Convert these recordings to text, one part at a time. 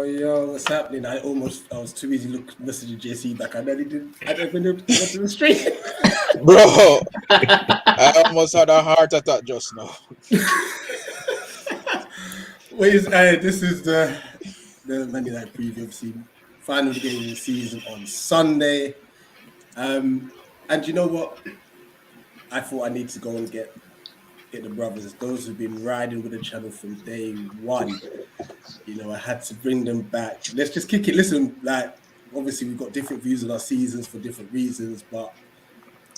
Yo, what's happening? I was too busy messaging JC back. I nearly didn't. I didn't even get to the street. Bro, I almost had a heart attack just now. This is the Monday Night Preview. Obviously, final game of the season on Sunday. And you know what? I thought I need to go and get the brothers, those who've been riding with the channel from day one. You know, I had to bring them back. Let's just kick it. Listen, like, obviously we've got different views on our seasons for different reasons, but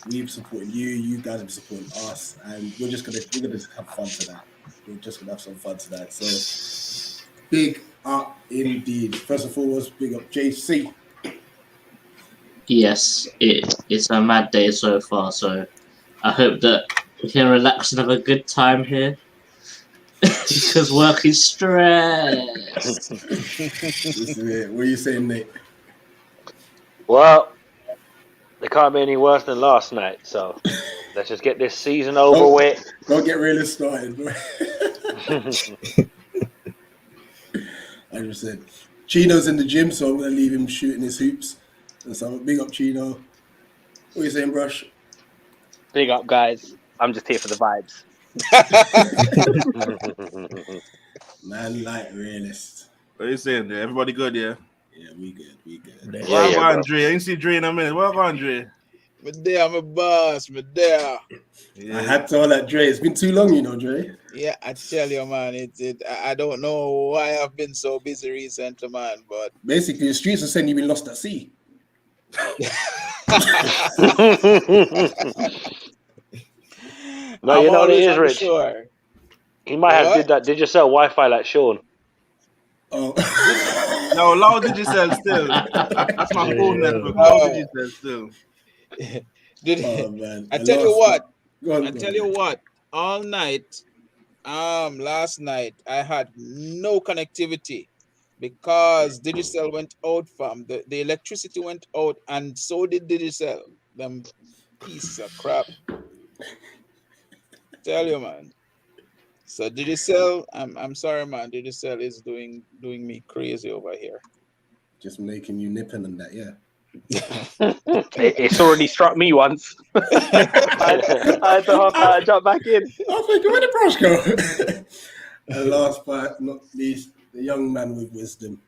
we've supported you. You guys have supported us, and we're gonna have fun tonight. We're just gonna have some fun tonight. So big up indeed. First and foremost, big up JC. Yes, it's a mad day so far. So I hope that we can relax and have a good time here. Because work is stress. This is it. What are you saying, Nate? Well, they can't be any worse than last night, so let's just get this season over with. Don't get really started, bro. 100%. Chino's in the gym, so I'm going to leave him shooting his hoops. And so big up, Chino. What are you saying, Brush? Big up, guys. I'm just here for the vibes. Man, like realist. What are you saying there? Everybody good, yeah? Yeah, we good. What about Dre? I didn't see Dre in a minute. What about Dre? Me there, my boss. Me there. Yeah. I had to all that, Dre. It's been too long, you know, Dre. Yeah, I tell you, man. I don't know why I've been so busy recently, man. But basically, the streets are saying you've been lost at sea. No, you know what it is, Rich. Sure. He might have did that. Did you sell Wi-Fi like Sean? Oh. No, loud Digicel still. That's my phone network. Loud Digicel still. Man. I tell you what. I tell you what. All night, last night I had no connectivity because Digicel went out from the electricity went out, and so did Digicel. Them pieces of crap. Tell you, man. So Digicel, I'm sorry, man. Digicel is doing me crazy over here. Just making you nipping and that, yeah. It's already struck me once. I had to hop out and jump back in. I was like, where did Brush go? And last but not least, the young man with wisdom.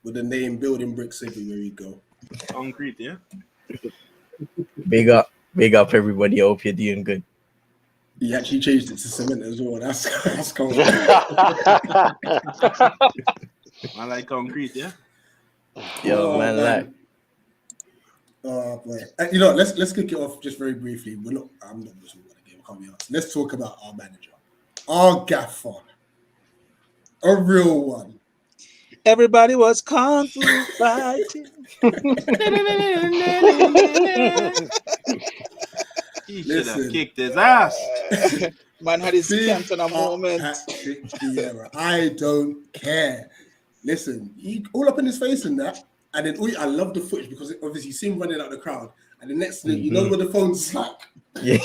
With the name Building Bricks everywhere we go. Concrete, yeah? Big up everybody. I hope you're doing good. He actually changed it to cement as well. That's cool. I like concrete, yeah? Yo, man, like. Oh boy. You know, let's kick it off just very briefly. I'm not talking about the game, I can't be honest. Let's talk about our manager. Our gaffer. A real one. Everybody was kung fu fighting. He should have kicked his ass. Man had his Cantona moment. I don't care. Listen, he all up in his face in that. And then I love the footage because obviously you see him running out the crowd. And the next thing, you know where the phone's like. Yeah.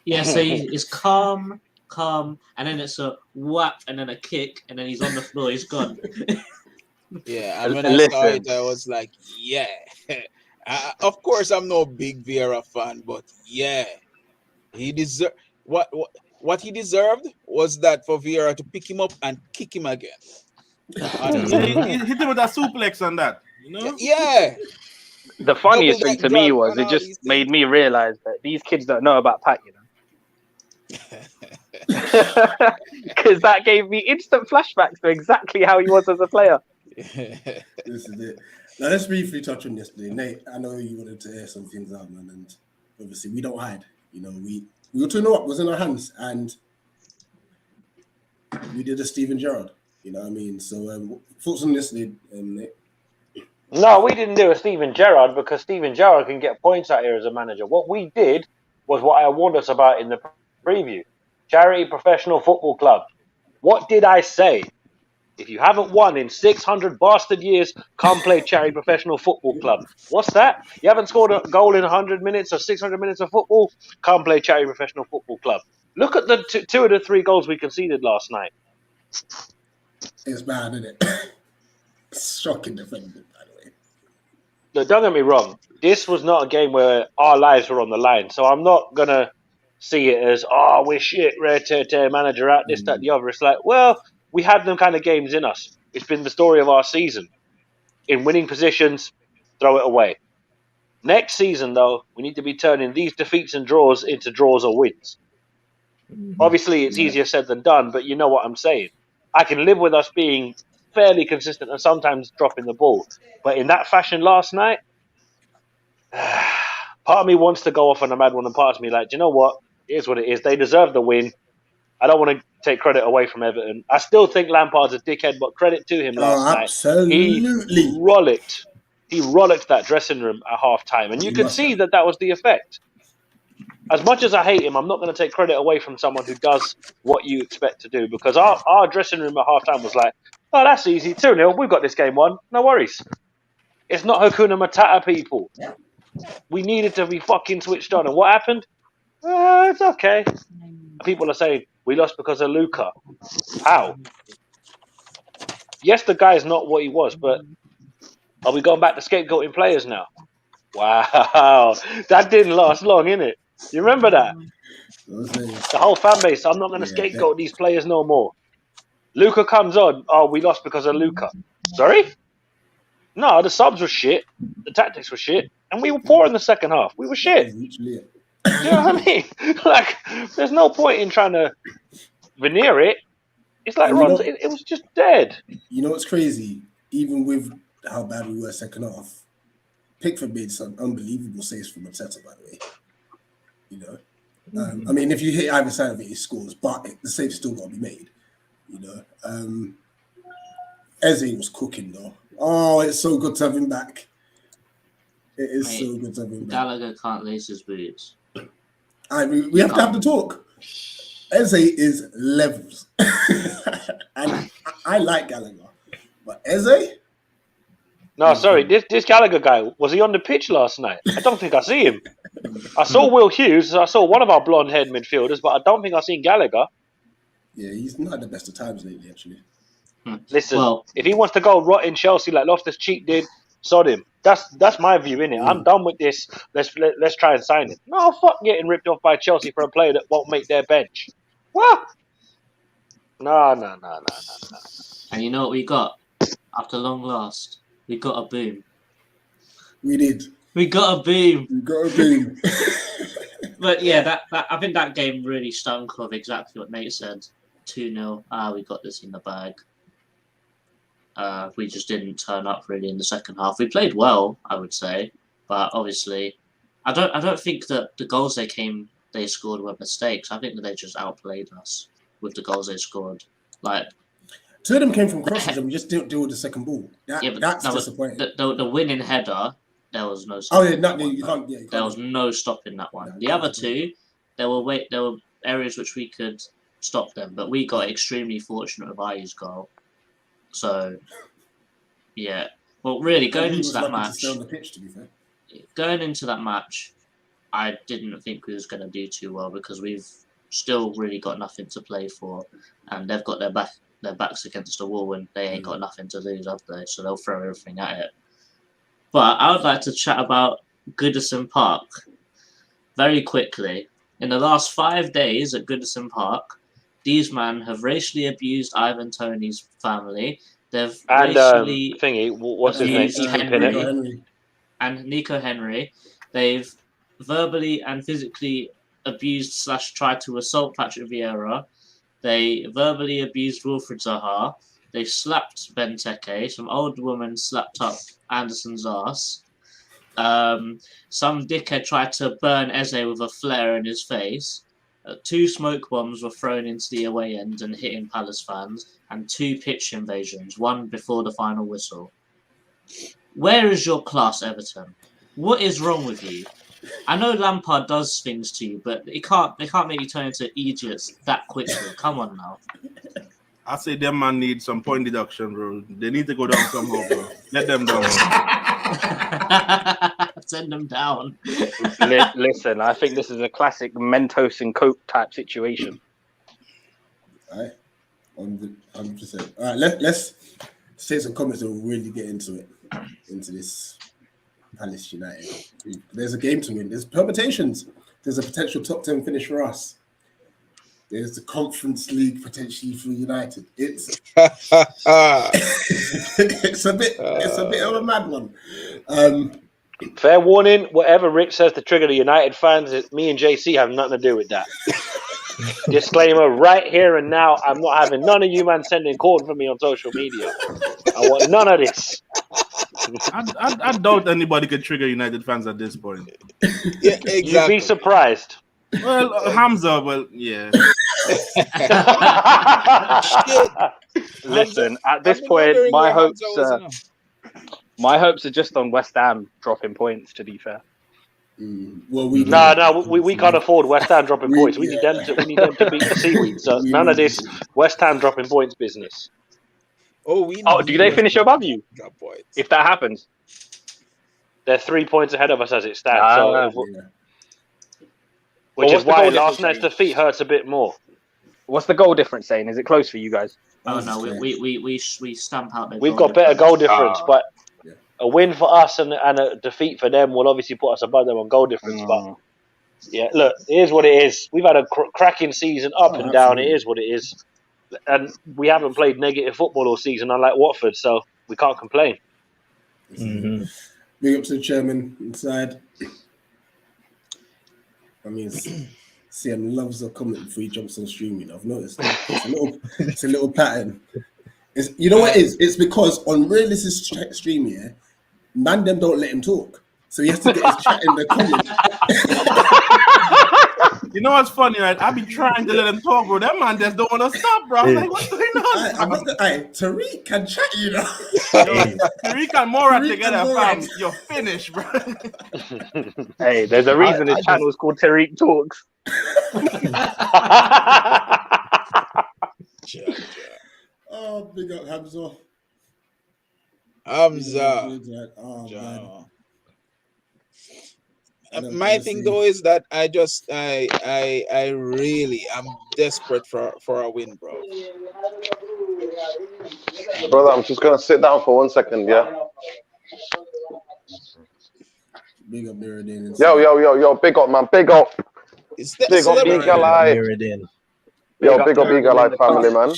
Yeah, so he's calm, and then it's a whap, and then a kick, and then he's on the floor, he's gone. Yeah, and when I saw it, I was like, yeah. Of course, I'm no big Vieira fan, but yeah. He deserved what he deserved was that for Vieira to pick him up and kick him again. He hit him with that suplex and that, you know? Yeah. The funniest thing to me was it just made me realize that these kids don't know about Pat, you know? Because that gave me instant flashbacks to exactly how he was as a player. This is it. Now let's briefly touch on yesterday. Nate, I know you wanted to air some things out, man, and obviously we don't hide. You know, we were to know what was in our hands, and we did a Steven Gerrard. You know what I mean? So thoughts on yesterday, Nate? No, we didn't do a Steven Gerrard because Steven Gerrard can get points out here as a manager. What we did was what I warned us about in the preview. Charity Professional Football Club. What did I say? If you haven't won in 600 bastard years, come play Charity Professional Football Club. What's that? You haven't scored a goal in 100 minutes or 600 minutes of football? Come play Charity Professional Football Club. Look at the two of the three goals we conceded last night. It's bad, isn't it? Shocking defending, by the way. Look, don't get me wrong. This was not a game where our lives were on the line. So I'm not going to see it as, oh, we're shit, manager out, this, that, the other. It's like, well, we had them kind of games in us. It's been the story of our season. In winning positions, throw it away. Next season, though, we need to be turning these defeats and draws into draws or wins. Obviously, it's easier said than done, but you know what I'm saying. I can live with us being fairly consistent and sometimes dropping the ball. But in that fashion last night, part of me wants to go off on a mad one, and part of me like, do you know what? It is what it is. They deserve the win. I don't want to take credit away from Everton. I still think Lampard's a dickhead, but credit to him last night. Absolutely. He rollicked that dressing room at half time. And you can see that was the effect. As much as I hate him, I'm not going to take credit away from someone who does what you expect to do. Because our dressing room at half time was like, oh, that's easy. 2-0. We've got this game won. No worries. It's not Hakuna Matata, people. We needed to be fucking switched on. And what happened? It's okay. People are saying, we lost because of Luka. How? Yes, the guy's not what he was, but are we going back to scapegoating players now? Wow. That didn't last long, innit? You remember that? The whole fan base, I'm not going to scapegoat these players no more. Luka comes on, oh, we lost because of Luka. Sorry? No, the subs were shit. The tactics were shit. And we were poor in the second half. We were shit. You know what I mean? Like, there's no point in trying to veneer it. It's like, Ron, it was just dead. You know what's crazy? Even with how bad we were second half, Pickford made some unbelievable saves from Mateta, by the way. You know? I mean, if you hit either side of it, he scores, but the save's still got to be made. You know? Eze was cooking, though. Oh, it's so good to have him back. It is so good to have him back. Gallagher can't lace his boots. We have to have the talk. Eze is levels. And I like Gallagher. But Eze? No, sorry. This Gallagher guy, was he on the pitch last night? I don't think I see him. I saw Will Hughes. I saw one of our blonde-haired midfielders, but I don't think I've seen Gallagher. Yeah, he's not at the best of times lately, actually. Listen, if he wants to go rot in Chelsea like Loftus-Cheek did, sod him. That's my view, innit? I'm done with this. Let's try and sign him. No, fuck getting ripped off by Chelsea for a player that won't make their bench. What? No. And you know what we got? After long last, we got a boom. We did. We got a boom. But yeah, that I think that game really stunk of exactly what Nate said. 2-0. We got this in the bag. We just didn't turn up really in the second half. We played well, I would say, but obviously, I don't think that the goals they scored were mistakes. I think that they just outplayed us with the goals they scored. Like, two of them came from crosses, and we just didn't deal with the second ball. That's disappointing. The winning header, there was no. Oh yeah, you can't. There was no stopping that one. The other two, there were areas which we could stop them, but we got extremely fortunate with Ayu's goal. So, yeah. Well, really, going into that match, I didn't think we was going to do too well because we've still really got nothing to play for, and they've got their backs against the wall and they ain't got nothing to lose, have they? So they'll throw everything at it. But I would like to chat about Goodison Park very quickly. In the last 5 days at Goodison Park, these men have racially abused Ivan Toney's family. They've racially abused Henry and Nico Henry. They've verbally and physically abused / tried to assault Patrick Vieira. They verbally abused Wilfried Zaha. They slapped Benteke. Some old woman slapped up Anderson's ass. Some dickhead tried to burn Eze with a flare in his face. 2 smoke bombs were thrown into the away end and hitting Palace fans, and 2 pitch invasions, one before the final whistle. Where is your class, Everton? What is wrong with you? I know Lampard does things to you, but they can't make you turn into idiots that quickly. Come on now. I say them man need some point deduction, bro. They need to go down somehow, bro. Let them down. Send them down. Listen, I think this is a classic Mentos and Coke type situation. Right. 100%. All right, let's say some comments and we'll really get into this Palace United. There's a game to win. There's permutations. There's a potential top 10 finish for us. There's the Conference League potentially for United. It's it's a bit of a mad one. Fair warning, whatever Rich says to trigger the United fans, me and JC have nothing to do with that. Disclaimer right here and now, I'm not having none of you man sending corn for me on social media. I want none of this. I doubt anybody could trigger United fans at this point. Yeah, exactly. You'd be surprised. Well, Hamza, yeah. Listen, at this point, my hopes are just on West Ham dropping points, to be fair. Well, we can't afford West Ham dropping points. We need them to beat the Seaweed. So none of this West Ham dropping points business. Do they finish above you? If that happens, they're 3 points ahead of us as it stands. Which is why last night's defeat hurts a bit more. What's the goal difference saying? Is it close for you guys? Oh no, we stamp out their. We've got better goal difference, but a win for us and a defeat for them will obviously put us above them on goal difference. But yeah, look, it is what it is. We've had a cracking season, up and down. It is what it is, and we haven't played negative football all season, unlike Watford, so we can't complain. Mm-hmm. Big up to the chairman inside. I mean, CM loves a comment before he jumps on streaming. I've noticed it's a little pattern. You know what it is? It's because on realistic stream here, man them don't let him talk, so he has to get his chat in the comments. You know what's funny, right? I be trying to let him talk, bro. That man just don't want to stop, bro. I'm like, what's going on? Tariq can chat, you know. Tariq and Mora together, fam. You're finished, bro. Hey, there's a reason his channel is called Tariq Talks. Oh, big up Hamza. My thing though is that I really am desperate for a win, bro. Brother, I'm just gonna sit down for 1 second, yeah. Big up Mirrodin. Yo, big up, man, big up. Big up Eagle Eye. Yo, big up Eagle Eye family, man.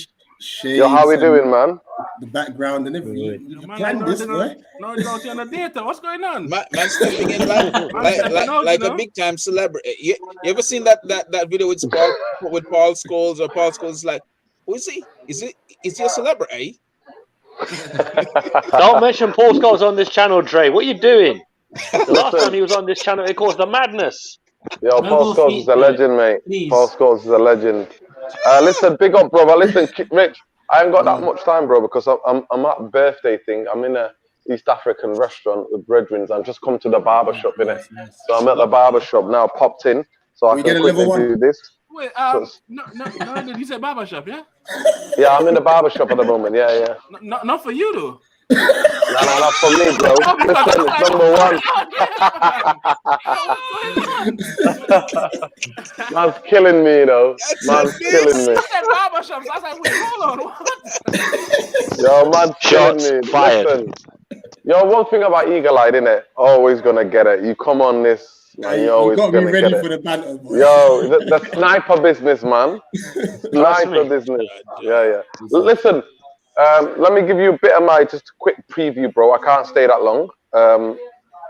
Yo, how we doing, man? The background and everything. You planned this, boy? No, you're on the data. What's going on? Man stepping in like a big time celebrity. You ever seen that video with Paul Scholes, or Paul Scholes is like, who is he? Is he a celebrity? Don't mention Paul Scholes on this channel, Dre. What are you doing? The last time he was on this channel, it caused a madness. Yo, Paul Scholes is a legend, mate. Please. Paul Scholes is a legend. Listen, big up, brother. Listen, Rich, I ain't got that much time, bro, because I'm at a birthday thing. I'm in a East African restaurant with brethrens. I'm just come to the barber shop, innit? So I'm at the barber shop now, popped in, so I can quickly do this. Wait, no, you said barber shop, yeah? Yeah, I'm in the barber shop at the moment, yeah. Not for you, though. No, not for me, bro. Listen, it's number one. Man's killing me, though. Man's killing me. Yo, man's killing me. Listen. Yo, one thing about Eagle Eye, innit? Always gonna get it. You come on this, man, you're always gonna get it. You gotta be ready for the banter, boy. Yo, the sniper business, man. Sniper business. Yeah. Listen. Let me give you a bit of my just a quick preview, bro. I can't stay that long, and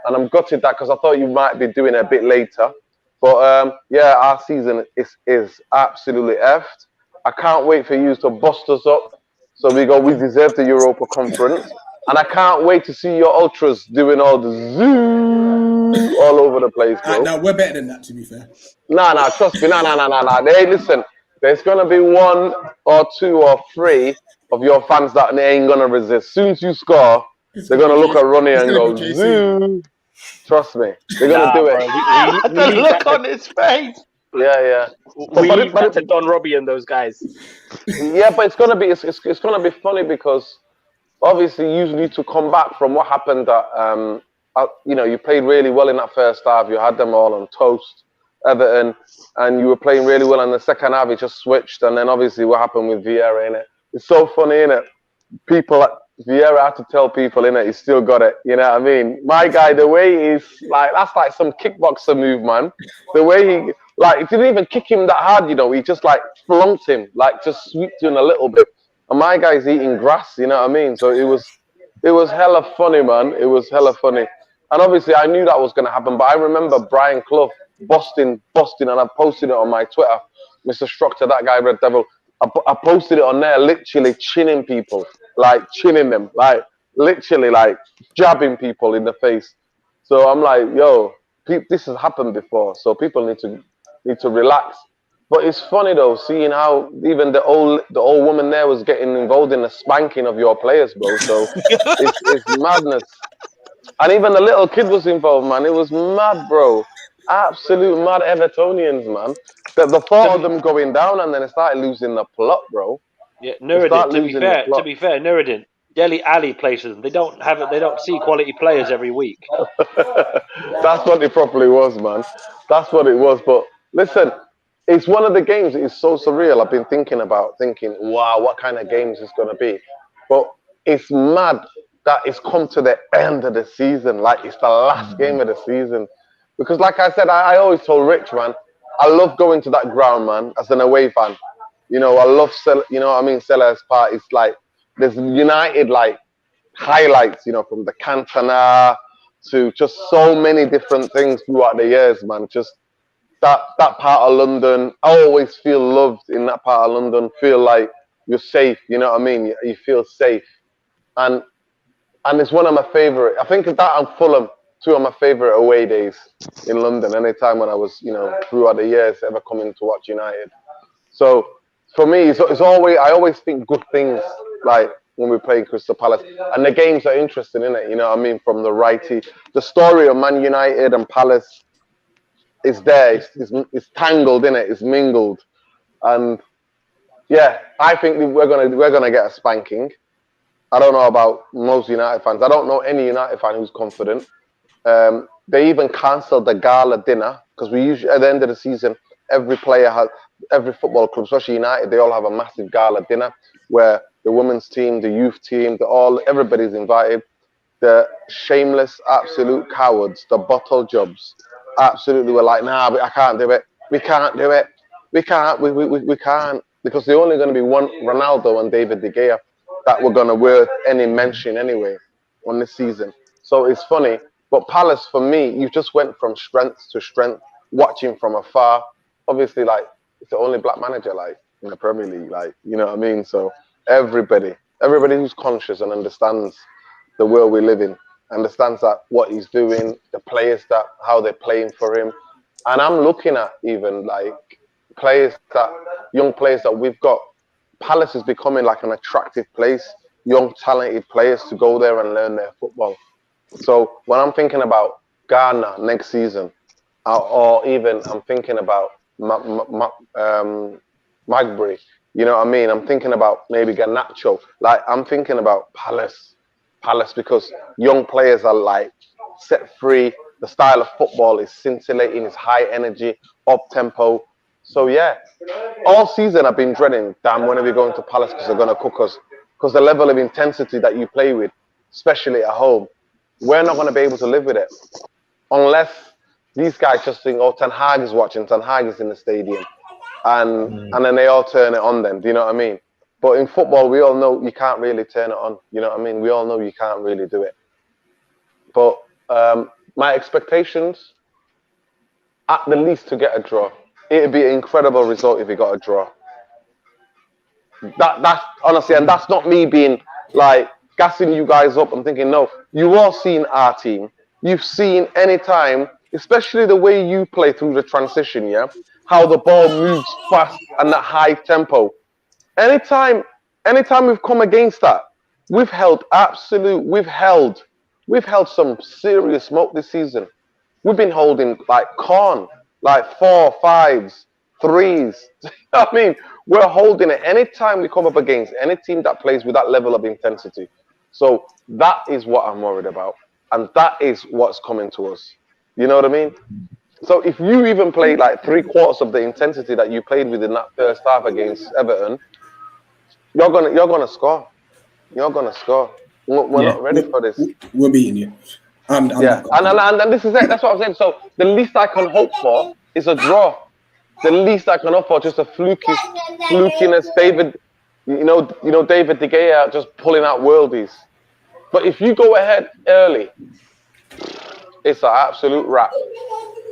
I'm gutted that because I thought you might be doing it a bit later. But yeah, our season is absolutely effed. I can't wait for you to bust us up. So we deserve the Europa Conference, and I can't wait to see your ultras doing all the zoo all over the place, bro. No, we're better than that, to be fair. Nah, trust me, nah. Hey, listen, there's gonna be 1 or 2 or 3 of your fans that they ain't gonna resist. Soon as you score, they're gonna look at Ronnie and go, zoo. Trust me, they're gonna do it. The look on his face. Yeah. We leave that to Don Robbie and those guys. Yeah, but it's gonna be funny because obviously you need to come back from what happened at you played really well in that first half. You had them all on toast, Everton, and you were playing really well in the second half. You just switched, and then obviously what happened with Vieira, innit? It's so funny, innit? People, Vieira had to tell people, innit? He still got it. You know what I mean? My guy, the way he's like, that's like some kickboxer move, man. The way he, like, it didn't even kick him that hard, you know. He just like flunked him, like just sweeped him a little bit. And my guy's eating grass, you know what I mean? So it was hella funny, man. It was hella funny. And obviously, I knew that was going to happen. But I remember Brian Clough busting, and I posted it on my Twitter. Mr. Structure, that guy, Red Devil. I posted it on there, literally chinning people, like chinning them, like literally like jabbing people in the face. So I'm like, yo, this has happened before. So people need to relax. But it's funny though, seeing how even the old woman there was getting involved in the spanking of your players, bro. So it's madness. And even the little kid was involved, man. It was mad, bro. Absolute mad Evertonians, man. The thought of them going down and then it started losing the plot, bro. Yeah, Nuruddin. To be fair, Nuruddin. Dele Alli places them. They don't see quality players every week. That's what it properly was, man. That's what it was. But listen, it's one of the games that is so surreal. I've been thinking, wow, what kind of games it's going to be. But it's mad that it's come to the end of the season. Like, it's the last game of the season. Because like I said, I always told Rich, man, I love going to that ground, man, as an away fan. You know, I love, you know what I mean, Selhurst Park. It's like, there's United, like, highlights, you know, from the Cantona to just so many different things throughout the years, man. Just that part of London, I always feel loved in that part of London, feel like you're safe, you know what I mean? You feel safe. And it's one of my favorite, I think that and Fulham, two of my favorite away days in London, anytime when I was, you know, throughout the years ever coming to watch United. So for me, it's always, I always think good things, like when we play Crystal Palace, and the games are interesting, innit? You know what I mean? From the righty, the story of Man United and Palace is there. It's tangled, innit? It's mingled, and yeah, I think we're gonna get a spanking. I don't know about most United fans. I don't know any United fan who's confident. They even cancelled the gala dinner because we usually at the end of the season, every football club, especially United, they all have a massive gala dinner where the women's team, the youth team, everybody's invited. The shameless, absolute cowards, the bottle jobs, absolutely were like, nah, I can't do it. We can't do it. We can't. We can't, because they're only going to be one Ronaldo and David De Gea that were going to worth any mention anyway on this season. So it's funny. But Palace, for me, you just went from strength to strength, watching from afar. Obviously, like, it's the only black manager, like, in the Premier League, like, you know what I mean? So everybody who's conscious and understands the world we live in, understands that what he's doing, the players how they're playing for him. And I'm looking at even, like, young players that we've got. Palace is becoming like an attractive place, young, talented players to go there and learn their football. So when I'm thinking about Ghana next season, or even I'm thinking about Magbury, you know what I mean? I'm thinking about maybe Garnacho. Like, I'm thinking about Palace because young players are like set free. The style of football is scintillating, it's high energy, up tempo. So yeah, all season I've been dreading, damn, when are we going to Palace because they're going to cook us? Because the level of intensity that you play with, especially at home, we're not going to be able to live with it. Unless these guys just think, oh, Ten Hag is watching, Ten Hag is in the stadium. And then they all turn it on then, do you know what I mean? But in football, we all know you can't really turn it on. You know what I mean? We all know you can't really do it. But my expectations, at the least, to get a draw. It'd be an incredible result if we got a draw. That's honestly, and that's not me being like gassing you guys up. I'm thinking, no, you've all seen our team. You've seen any time, especially the way you play through the transition, yeah? How the ball moves fast and at high tempo. Anytime we've come against that, we've held some serious smoke this season. We've been holding like corn, like 4, 5s, 3s. I mean, we're holding it anytime we come up against any team that plays with that level of intensity. So that is what I'm worried about. And that is what's coming to us. You know what I mean? So if you even play like 3/4 of the intensity that you played with in that first half against Everton, You're gonna score. You're gonna score. We're not ready for this. We're beating you. And this is it. That's what I'm saying. So the least I can hope for is a draw. The least I can hope for just a flukiness. David, David De Gea just pulling out worldies. But if you go ahead early, it's an absolute wrap.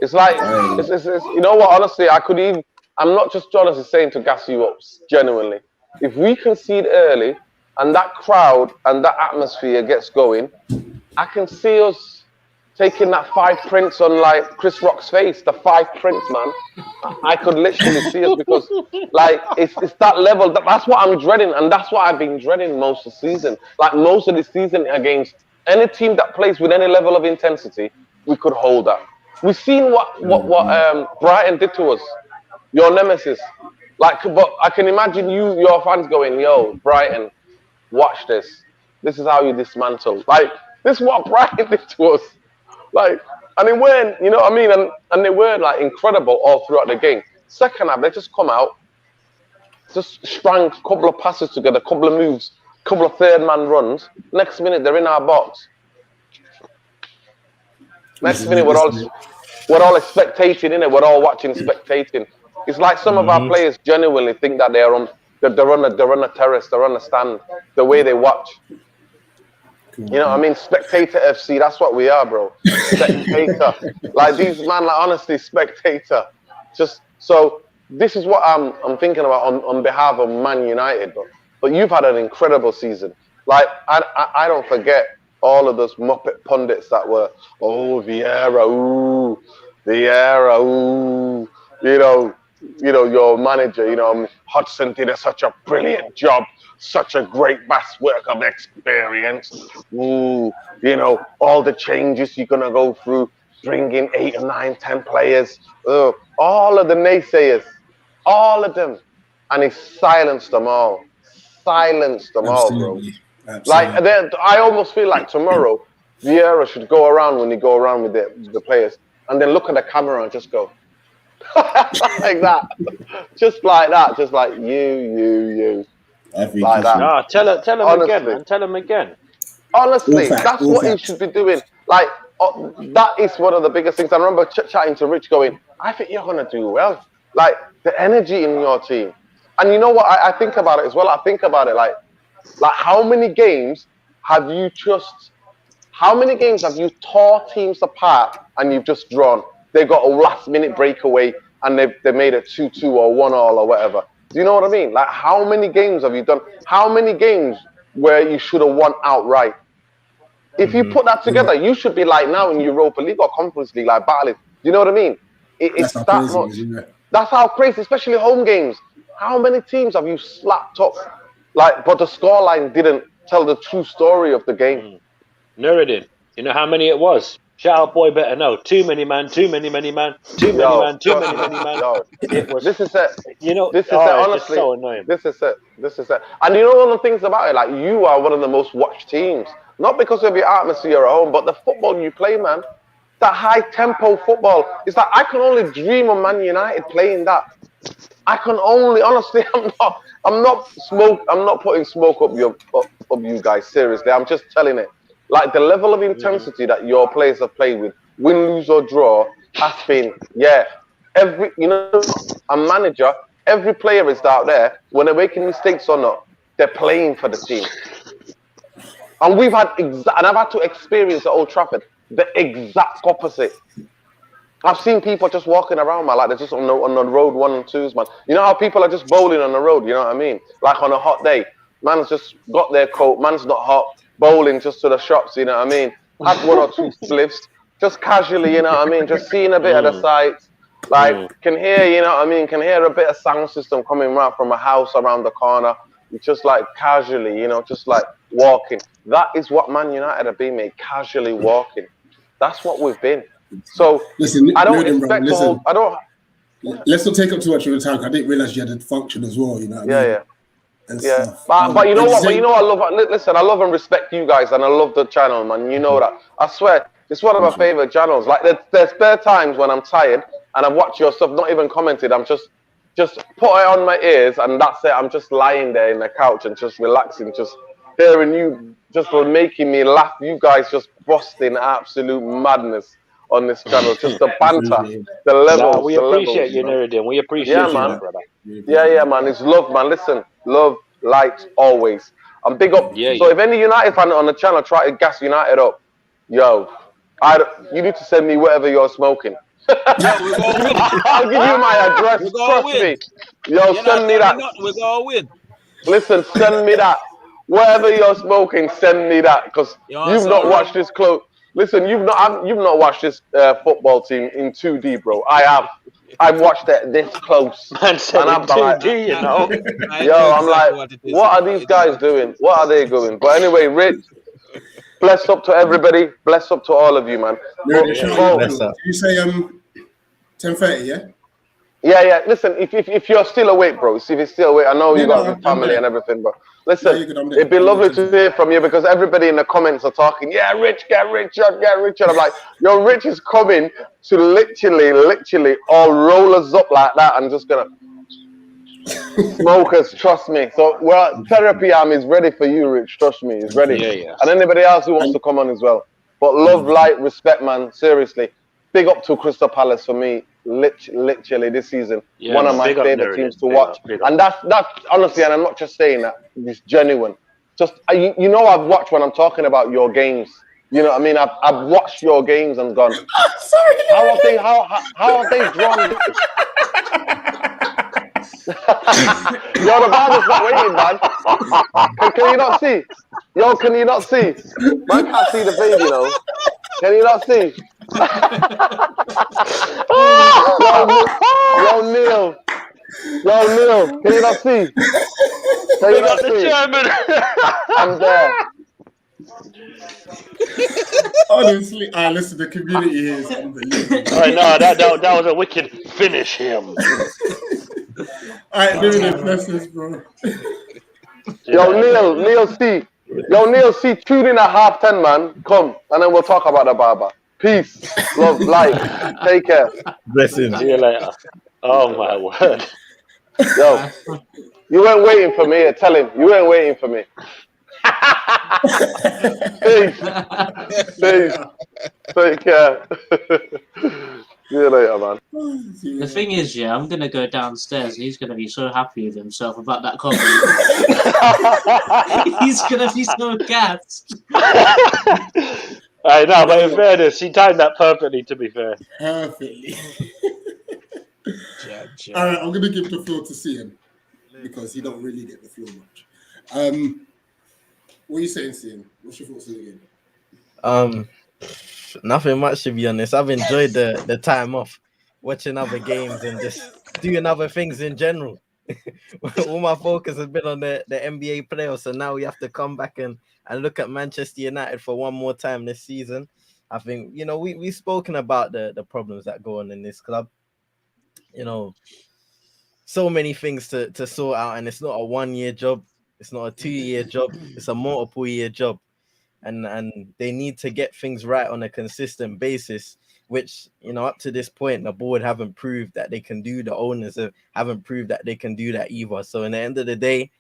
It's like it's you know what? Honestly, I'm not just honestly saying to gas you up. Genuinely, if we concede early and that crowd and that atmosphere gets going, I can see us taking that 5 prints on like Chris Rock's face, the 5 prints, man. I could literally see us because like it's that level. That's what I'm dreading, and that's what I've been dreading most of the season. Like most of the season against any team that plays with any level of intensity, we could hold that. We've seen what Brighton did to us, your nemesis. Like, but I can imagine your fans going, "Yo, Brighton, watch this. This is how you dismantle." Like, this is what Brighton did to us. Like, and they weren't, you know what I mean? And they were like incredible all throughout the game. Second half, they just come out, just sprang a couple of passes together, a couple of moves, a couple of third man runs. Next minute, they're in our box. Next minute, we're all spectating, innit? We're all watching, spectating. It's like some of our players genuinely think that they're on a terrace, they're on a stand, the way they watch. You know what I mean? Spectator FC, that's what we are, bro. Spectator. Like these man, like honestly, spectator. Just so this is what I'm thinking about on behalf of Man United, but you've had an incredible season. Like I don't forget all of those Muppet pundits that were, Vieira, your manager, Hudson did such a brilliant job. Such a great vast work of experience. All the changes you're going to go through, bringing 8 or 9, 10 players. All of the naysayers, all of them. And he silenced them all. Bro. Absolutely. Like, I almost feel like tomorrow, Vieira should go around when he go around with the players and then look at the camera and just go, like that. Just like that. Just like, you. Like that. No, tell him honestly. Again, man. Tell him again. Honestly, that's what he should be doing. Like, that is one of the biggest things. I remember chatting to Rich going, I think you're going to do well. Like, the energy in your team. And you know what? I think about it as well. I think about it like how many games have you tore teams apart and you've just drawn? They got a last minute breakaway and they made it 2-2 or 1-1 or whatever. Do you know what I mean? Like, how many games have you done? How many games where you should have won outright? If you put that together, you should be like now in Europa League or Conference League, like battling. Do you know what I mean? It's that much. That's how crazy, especially home games. How many teams have you slapped up? Like, but the scoreline didn't tell the true story of the game. No, it did. You know how many it was? Shout out boy better know. Too many man. It was, this is it. Honestly, so annoying. This is it. And you know one of the things about it, like you are one of the most watched teams. Not because of your atmosphere at home, but the football you play, man. That high tempo football. It's like I can only dream of Man United playing that. I can only honestly I'm not putting smoke up you guys, seriously. I'm just telling it. Like the level of intensity that your players have played with, win, lose or draw, has been, a manager, every player is out there, when they're making mistakes or not, they're playing for the team. And we've had, and I've had to experience at Old Trafford, the exact opposite. I've seen people just walking around, man, like they're just on the road 1 and 2s, man. You know how people are just bowling on the road, you know what I mean? Like on a hot day, man's just got their coat, man's not hot, bowling just to the shops, you know what I mean? Had 1 or 2 spliffs, just casually, you know what I mean? Just seeing a bit of the sights. Like, can hear, you know what I mean? Can hear a bit of sound system coming right from a house around the corner. It's just like casually, you know, just like walking. That is what Man United have been, mate, casually walking. That's what we've been. So, listen, I don't expect the whole, I don't. Let's not take up too much of your time. I didn't realize you had a function as well, you know what I mean? Yeah. But you know what? But you know I love. Listen, I love and respect you guys, and I love the channel, man. You know that. I swear, it's one of my favorite channels. Like there's spare times when I'm tired and I've watched your stuff, not even commented. I'm just just put it on my ears, and that's it. I'm just lying there in the couch and just relaxing, just hearing you, just making me laugh. You guys just busting absolute madness on this channel. Just the banter, the levels. We appreciate you, Nuruddin. We appreciate you, man. brother. Yeah, man. It's love, man. Listen, love, light, always. And big up. So if any United fan on the channel try to gas United up, yo, you need to send me whatever you're smoking. I'll give you my address. Trust me. Yo, send me that. We're gonna win. Listen, send me that. Whatever you're smoking, send me that, because you've not watched this close. Listen, you've not watched this football team in 2D, bro. I have. I've watched it this close. Man said in 2D, you know. Yo, I'm like, what are these guys doing? What are they doing? But anyway, Rich, bless up to everybody. Bless up to all of you, man. Did you say 10:30? Yeah. Yeah. Listen, if you're still awake, bro. If you're still awake, I know you got your family and everything, but listen, it'd be lovely to hear from you, because everybody in the comments are talking. Yeah, Rich, get rich, and I'm like, yo, Rich is coming to literally all roll us up like that and just gonna smoke us. Trust me. So, therapy arm is ready for you, Rich. Trust me, it's ready. Yeah. And anybody else who wants to come on as well. But love, light, respect, man. Seriously, big up to Crystal Palace for me. Literally this season, one of my favorite teams to watch, and that's honestly, and I'm not just saying that, it's genuine. Just you know, I've watched when I'm talking about your games. You know what I mean? I've watched your games and gone, sorry, how have they drawn? Yo, the Bible's not waiting, man. Can you not see? Yo, can you not see? Man can't see the baby, you know. Can you not see? Yo, Neil, can you not see? Can you not see? I'm there. Honestly, listen, the community here is unbelievable. All right, no, that was a wicked finish him. All right, doing it, bless us, bro. Yo, Neil C, tune in at 10:30, man. Come, and then we'll talk about the barber. Peace, love, life. Take care. Blessings. See you later. Oh my word. Yo, you weren't waiting for me. Tell him you weren't waiting for me. Peace. Take care. See you later, man. The thing is, I'm gonna go downstairs and he's gonna be so happy with himself about that comment. He's gonna be so gassed. I know, but in fairness, he timed that perfectly, to be fair. Perfectly. All right, I'm going to give the floor to CM, because he don't really get the floor much. What are you saying, CM? What's your thoughts on the game? Nothing much, to be honest. I've enjoyed the time off, watching other games and just doing other things in general. All my focus has been on the NBA playoffs, and now we have to come back and look at Manchester United for one more time this season. I think, you know, we've spoken about the problems that go on in this club. You know, so many things to sort out, and it's not a 1-year job. It's not a 2-year job. It's a multiple-year job. And they need to get things right on a consistent basis, which, you know, up to this point, the board haven't proved that they can do. The owners haven't proved that they can do that either. So in the end of the day,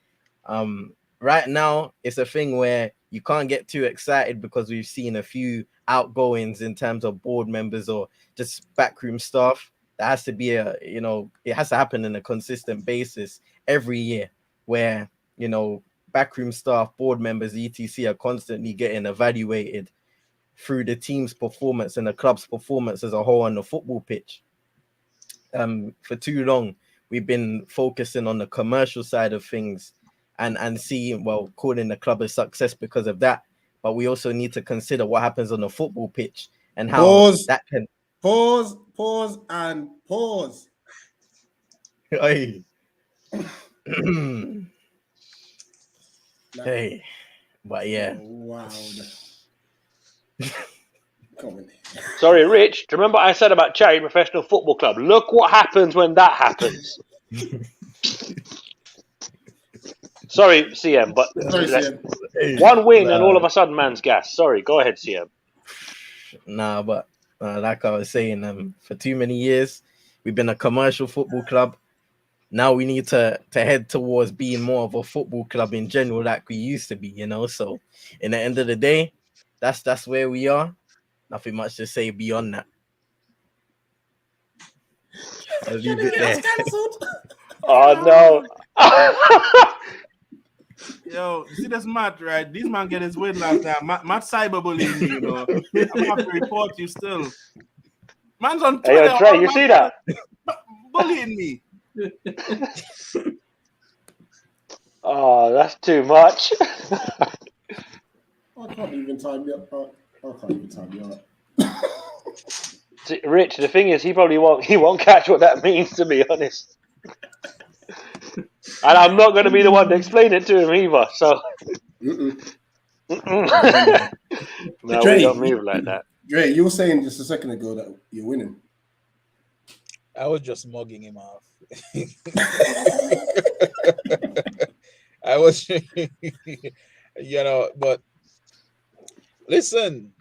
right now, it's a thing where you can't get too excited, because we've seen a few outgoings in terms of board members or just backroom staff. That has to be it has to happen on a consistent basis every year, where, you know, backroom staff, board members, etc. are constantly getting evaluated through the team's performance and the club's performance as a whole on the football pitch. For too long, we've been focusing on the commercial side of things and seeing, calling the club a success because of that. But we also need to consider what happens on the football pitch and how that can... Pause. Hey. Hey. But yeah. Wow. Come on. Sorry, Rich. Do you remember what I said about Charity Professional Football Club? Look what happens when that happens. Sorry, CM, but one win and all of a sudden man's gas. Sorry, go ahead, CM. Nah, but like I was saying, for too many years, we've been a commercial football club. now we need to head towards being more of a football club in general, like we used to be, you know. So, in the end of the day, that's where we are. Nothing much to say beyond that. I'll leave it there. Oh no. Yo, you see this Matt, right? This man get his win last time. Matt cyberbullying me, you know. I'm gonna have to report you still. Man's on Twitter. Hey, yo, Trey, you see that? Bullying me. Oh, that's too much. I can't even time you up. I can't even time you up. See, Rich, the thing is, he won't catch what that means, to be honest. And I'm not going to be the one to explain it to him either. So, no, Dre, we don't move like that. Dre, you were saying just a second ago that you're winning. I was just mugging him off. I was, you know, but listen,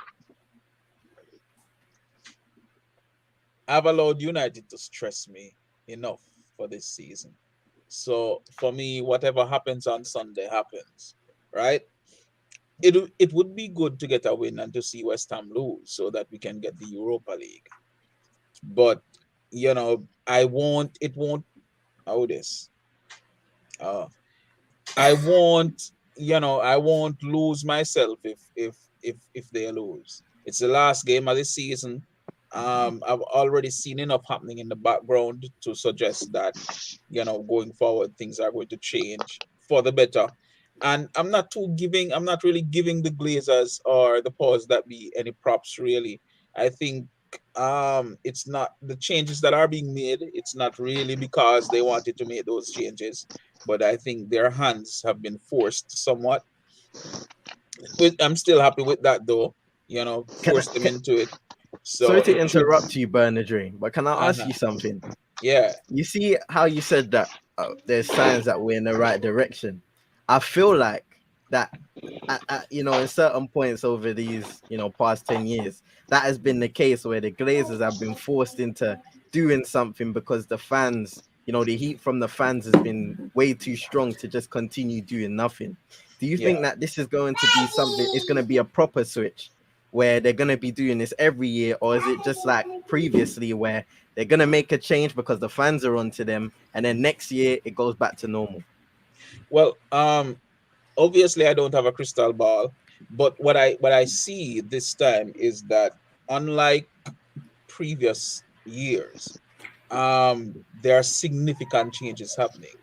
I've allowed United to stress me enough for this season. So for me, whatever happens on Sunday happens, right? It would be good to get a win and to see West Ham lose so that we can get the Europa League. But you know, I won't lose myself if they lose. It's the last game of the season. I've already seen enough happening in the background to suggest that, you know, going forward things are going to change for the better. And I'm not really giving the Glazers or the powers that be any props really. I think it's not the changes that are being made. It's not really because they wanted to make those changes, but I think their hands have been forced somewhat. But I'm still happy with that though. You know, forced them into it. So, sorry to interrupt you, Bernard, but can I ask you something? Yeah. You see how you said that there's signs that we're in the right direction. I feel like that, you know, in certain points over these, you know, past 10 years, that has been the case where the Glazers have been forced into doing something because the fans, you know, the heat from the fans has been way too strong to just continue doing nothing. Do you think that this is going to be something, it's going to be a proper switch where they're going to be doing this every year? Or is it just like previously where they're going to make a change because the fans are onto them and then next year it goes back to normal? Well, obviously I don't have a crystal ball, but what I see this time is that unlike previous years, there are significant changes happening.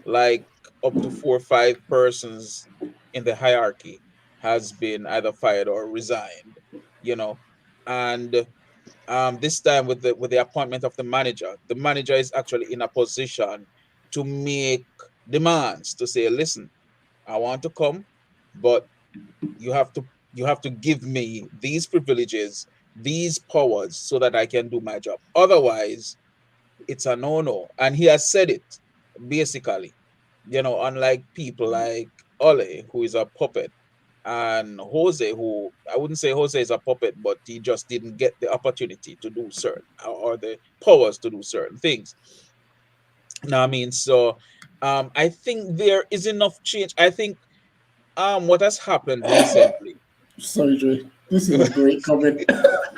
Like up to 4 or 5 persons in the hierarchy has been either fired or resigned, you know, and this time with the appointment of the manager is actually in a position to make demands, to say, listen, I want to come, but you have to give me these privileges, these powers, so that I can do my job. Otherwise, it's a no-no. And he has said it, basically. You know, unlike people like Ole, who is a puppet, and Jose, who I wouldn't say Jose is a puppet, but he just didn't get the opportunity to do certain, or the powers to do certain things. Now, I mean, so I think there is enough change. I think what has happened recently. Sorry, Dre. This is a great comment. That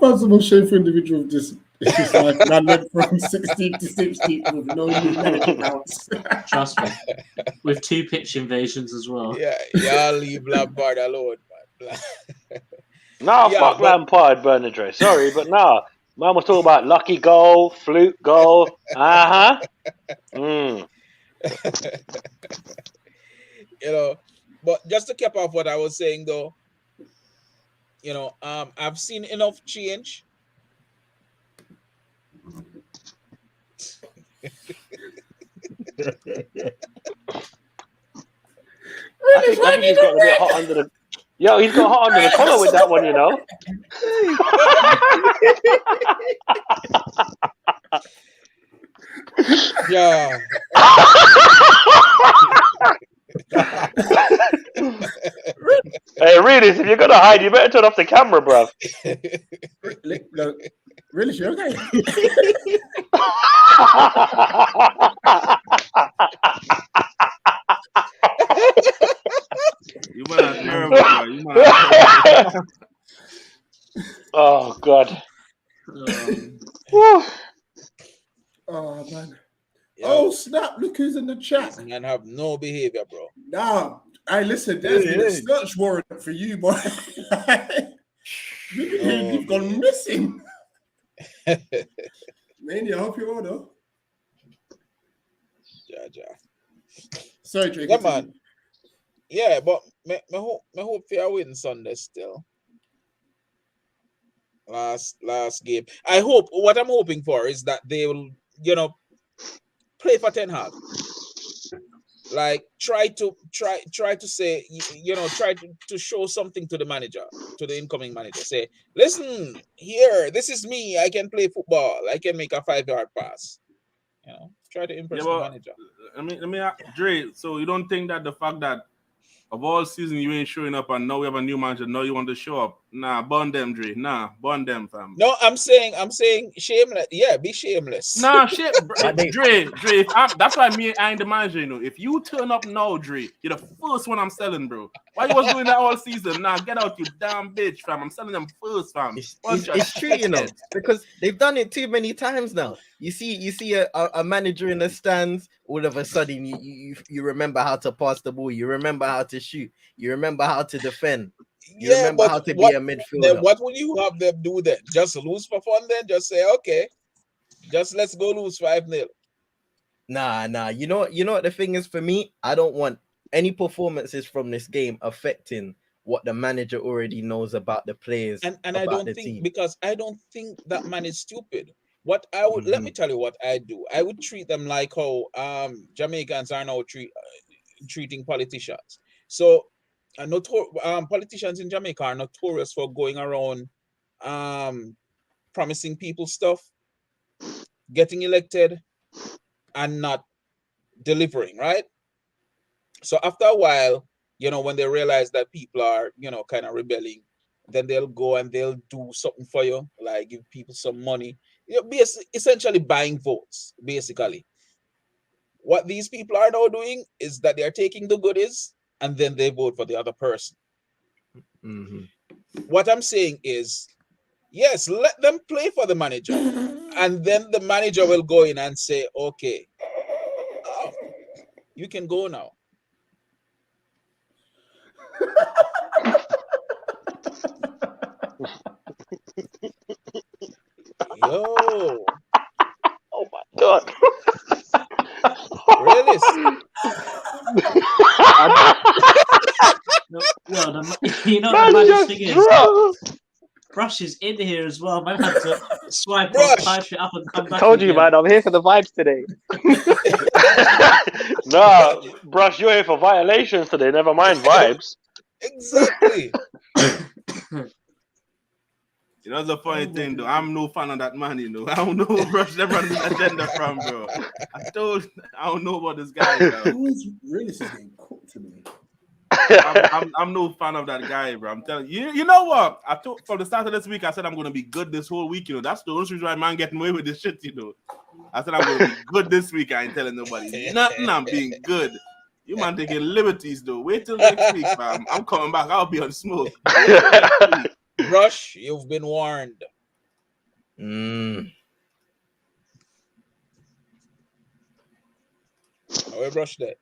possible shame for individual it's just like man went from 16 to 16 with no new manager counts. Trust me. With 2 pitch invasions as well. Yeah, y'all leave Lampard alone, man. Fuck Lampard, Bernard. Sorry, but man was talking about lucky goal, fluke goal. You know, but just to cap off what I was saying though, you know, I've seen enough change. I think he's got a bit hot under the. Yo, he's got hot under the collar with that one, you know. Yeah. Hey, Reedus, if you're gonna hide, you better turn off the camera, bro. Really, you okay? You man are terrible, bro. You man are terrible. Oh God. Oh man. Yo, Oh snap! Look who's in the chat. man have no behavior, bro. Nah, hey, listen. There's been a search warrant for you, boy. You've gone missing. Man, I hope you're all though. Ja. Sorry, Drake. Yeah, man. Yeah, but me hope for a win Sunday still. Last game. I hope what I'm hoping for is that they will, play for Ten Hag. Like try to say, try to show something to the manager, to the incoming manager. Say, listen, here, this is me. I can play football. I can make a 5-yard pass. Try to impress the manager. Let me ask Dre. So you don't think that the fact that of all season you ain't showing up and now we have a new manager, now you want to show up? Nah, burn them, Dre. Nah, burn them, fam. No, I'm saying shameless. Yeah, be shameless. Nah, shit, Dre. That's why I ain't the manager, If you turn up now, Dre, you're the first one I'm selling, bro. Why you was doing that all season? Nah, get out, you damn bitch, fam. I'm selling them first, fam. It's true, because they've done it too many times now. You see a manager in the stands, all of a sudden you remember how to pass the ball, you remember how to shoot, you remember how to defend. You remember how to be a midfielder. Then what will you have them do then? Just lose for fun then? Just say, okay, just let's go lose 5-0. Nah. You know what the thing is for me? I don't want any performances from this game affecting what the manager already knows about the players. And I don't think team. Because I don't think that man is stupid. What I would let me tell you what I do. I would treat them like how Jamaicans are now treating politicians. So politicians in Jamaica are notorious for going around promising people stuff, getting elected, and not delivering, right? So after a while, when they realize that people are, kind of rebelling, then they'll go and they'll do something for you, like give people some money. Essentially buying votes, basically. What these people are now doing is that they're taking the goodies and then they vote for the other person. What I'm saying is, yes, let them play for the manager. And then the manager will go in and say, okay, you can go now. Yo. Oh my God. Really? The maddest thing is, Brush is in here as well. Man had to swipe up, type it up, and come back. Told you, man. I'm here for the vibes today. Nah, Brush, you're here for violations today. Never mind vibes. Exactly. That's the funny thing, though. I'm no fan of that man, I don't know where Brush never running this agenda from, bro. I don't know about this guy, bro. Who is really getting cooked to me? I'm no fan of that guy, bro. I'm telling you. You know what? I told from the start of this week, I said I'm going to be good this whole week, That's the only reason why man getting away with this shit, I said I'm going to be good this week. I ain't telling nobody nothing. I'm being good. You man taking liberties, though. Wait till next week, fam. I'm coming back. I'll be on smoke. Rush, you've been warned. How we brush that?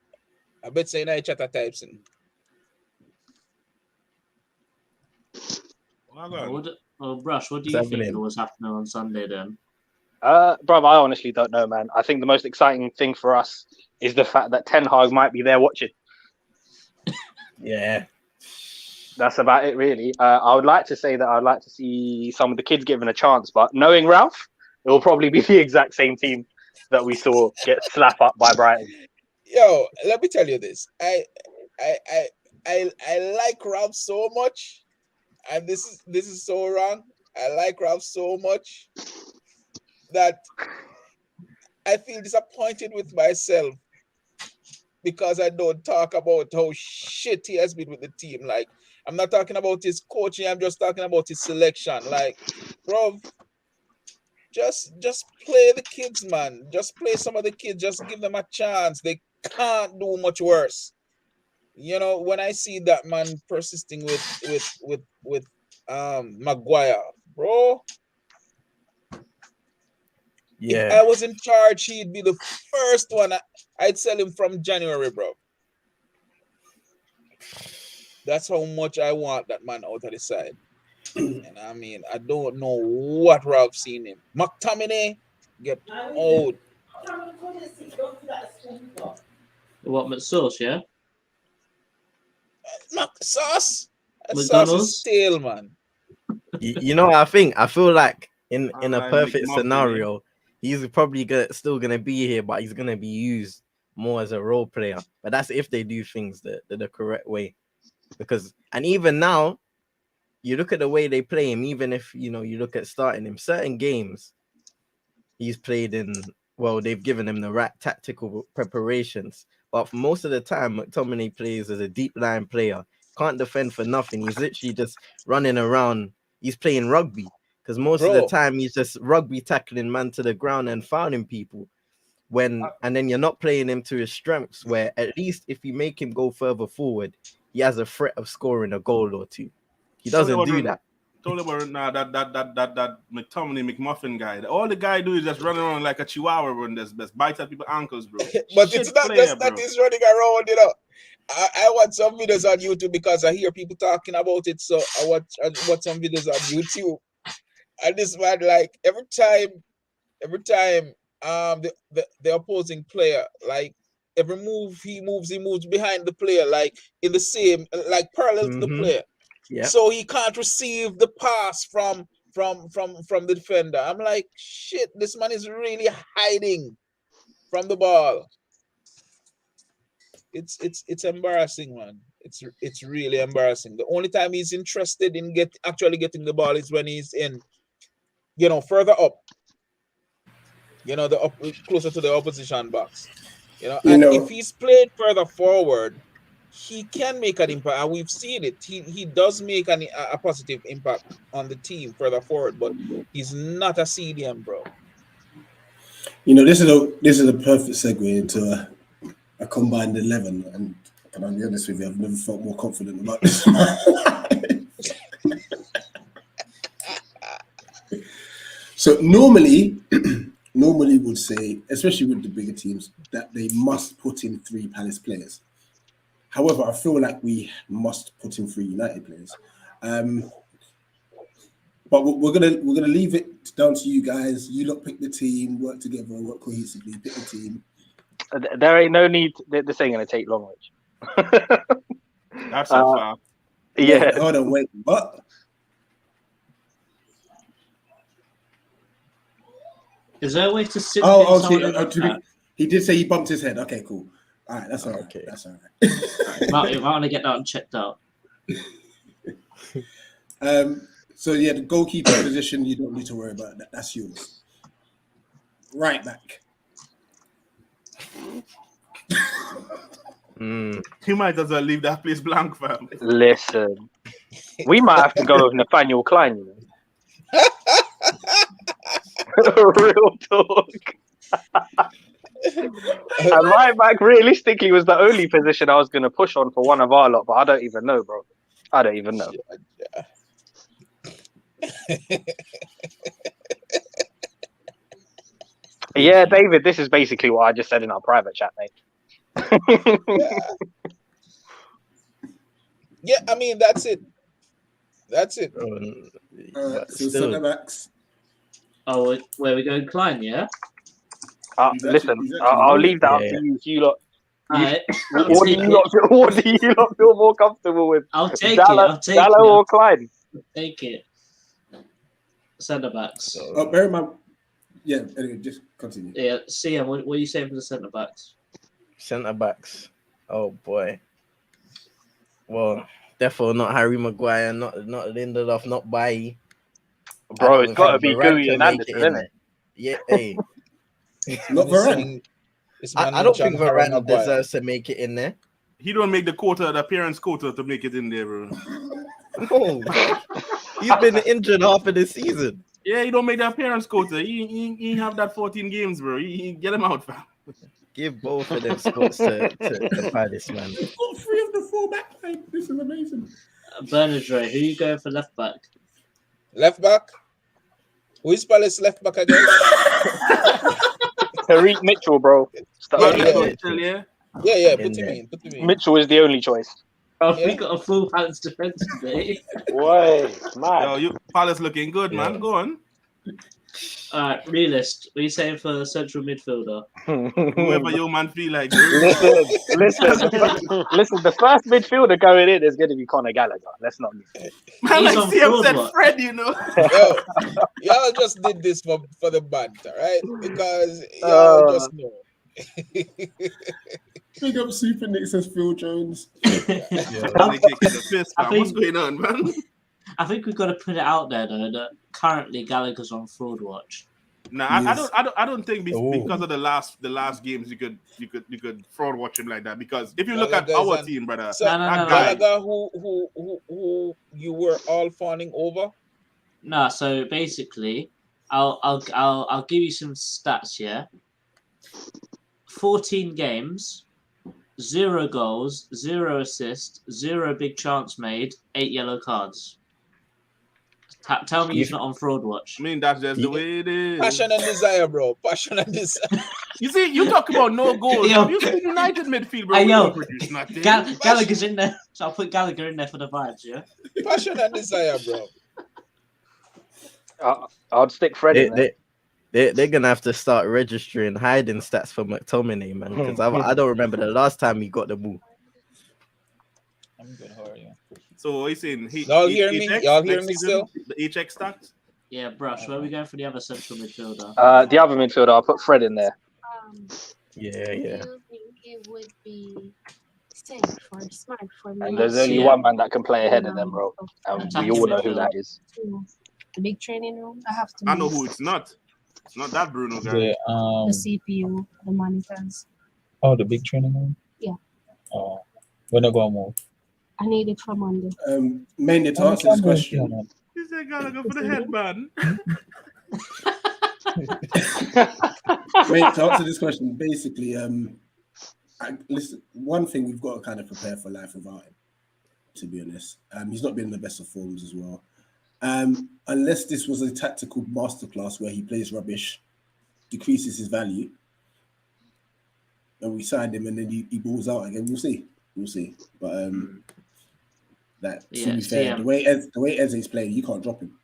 I bet saying I chat at types in. Brush, what do you think was happening on Sunday then? Bro, I honestly don't know, man. I think the most exciting thing for us is the fact that Ten Hag might be there watching. Yeah. That's about it, really. I would like to say that I'd like to see some of the kids given a chance, but knowing Ralph, it will probably be the exact same team that we saw get slapped up by Brighton. Yo, let me tell you this. I like Ralph so much, and this is so wrong. I like Ralph so much that I feel disappointed with myself because I don't talk about how shit he has been with the team. Like, I'm not talking about his coaching. I'm just talking about his selection. Like, bro, just play the kids, man. Just play some of the kids. Just give them a chance. They can't do much worse. You know, when I see that man persisting with Maguire, bro. Yeah. If I was in charge, he'd be the first one. I'd sell him from January, bro. That's how much I want that man out of the side. And I mean, I don't know what Ralph seen him. McTominay, get old. What, McSauce, yeah? Sauce? McDonald's? Sauce is stale, man. You know what I think? I feel like in a like perfect McMuffin, scenario, he's probably still gonna be here, but he's gonna be used more as a role player. But that's if they do things the correct way. And even now, you look at the way they play him, even if you look at starting him, certain games he's played in, well, they've given him the right tactical preparations. But for most of the time, McTominay plays as a deep line player, can't defend for nothing. He's literally just running around. He's playing rugby because most of the time he's just rugby tackling man to the ground and fouling people. And then you're not playing him to his strengths, where at least if you make him go further forward, he has a threat of scoring a goal or two. He doesn't do that. Totally about now that McTominay McMuffin guy. All the guy do is just run around like a chihuahua and just bite at people's ankles, bro. But it's not just that he's running around, you know. I watch some videos on YouTube because I hear people talking about it. So I watch some videos on YouTube. And this man, like every time the opposing player, like every move he moves behind the player, like in the same, like parallel to the player. Yeah. So he can't receive the pass from the defender. I'm like, shit, this man is really hiding from the ball. It's embarrassing, man. It's really embarrassing. The only time he's interested in actually getting the ball is when he's in, further up. Closer to the opposition box. If he's played further forward, he can make an impact, and we've seen it. He does make a positive impact on the team further forward, but he's not a CDM, bro. This is a perfect segue into a combined 11, and can I be honest with you, I've never felt more confident about this. So normally would say, especially with the bigger teams, that they must put in 3 Palace players. However, I feel like we must put in 3 United players. But we're gonna leave it down to you guys. You lot pick the team, work together, work cohesively, pick the team. There ain't no need. This ain't gonna take long, Rich. That's so far. Yeah. Hold on, wait. What? Is there a way to sit? He did say he bumped his head. Okay, cool. All right, that's all right. Okay. That's all right. might want to get that checked out. So yeah, the goalkeeper position, you don't need to worry about that. That's yours. Right back. You might as well leave that place blank, fam. Listen, we might have to go with Nathaniel Klein, you know. Real talk. And right back realistically was the only position I was going to push on for one of our lot, but I don't even know, bro. I don't even know. Yeah, David, this is basically what I just said in our private chat, mate. Yeah, I mean, that's it. So centre backs. Oh, where we going, Klein? Yeah. Listen, I'll leave that up to you. You lot. What do you lot feel more comfortable with? I'll take Dallo or Klein? Take it. Centre backs. Oh, bear in mind. Yeah. Anyway, just continue. Yeah. CM, what are you saying for the centre backs? Centre backs. Oh boy. Well, therefore not Harry Maguire, not Lindelof, not Bailly. Bro, it's got to be Gooey and Anderson, isn't it? Yeah. Hey. Not Varane. I don't think Varane deserves to make it in there. He don't make the appearance quota to make it in there, bro. Oh, he's been injured half of the season. Yeah, he don't make the appearance, Kota. He have that 14 games, bro. He get him out, fam. Give both of them spots to Palace, man. We've got 3 of the 4 back line. This is amazing. Bernard Ray, who are you going for left back? Left back? Who is Palace left back again? Tariq Mitchell, bro. Yeah, put him in. Mitchell is the only choice. Oh, we got a full Palace defense today. Wait, man. Yo, Palace looking good, man. Go on. Realist, what are you saying for central midfielder? Whoever your man feel like. Listen. The first midfielder going in is going to be Conor Gallagher. Let's not miss it. Man, like CM said, Fred, you know. Yo, y'all just did this for the banter, right? Because y'all just know. Big up Super Nick, says Phil Jones. What's going on, man? I think we've got to put it out there though that currently Gallagher's on fraud watch. Nah, I don't think because of the last games you could fraud watch him like that, because if you look at our team, brother, so Gallagher who you were all fawning over. No, so basically, I'll give you some stats here. 14 games, 0 goals, 0 assists, 0 big chance made, 8 yellow cards. Tell me he's not on fraud watch. I mean, that's just the way it is. Passion and desire, bro. Passion and desire. You see, you talk about no goals. You see United midfield, bro. Hey, yo, produce nothing. Gallagher's in there, so I'll put Gallagher in there for the vibes, yeah? Passion and desire, bro. I'd stick Fred in there. They're gonna have to start registering hiding stats for McTominay, man, because I don't remember the last time he got the move. I'm good. How are you? So what are you saying? Y'all hear me? Y'all hear me still? The HX stats? Yeah, Brush. Where are we going for the other central midfielder? The other midfielder, I'll put Fred in there. Yeah. Do you think it would be safe or smart for me? And there's only one man that can play ahead of them, bro. And we all know who that is. The big training room. I know who it's not. It's not that Bruno guy. The CPU, the monitors. Oh, the big training room? Yeah. Oh, when I go move? I need it for Monday. Mainly to answer this question. He said, gotta go for the headband. Mate, to answer this question, basically, listen, one thing we've got to kind of prepare for life without him, to be honest. He's not been in the best of forms as well. Unless this was a tactical masterclass where he plays rubbish, decreases his value, and we signed him and then he balls out again, we'll see. But to be fair, the way Eze's playing, you can't drop him.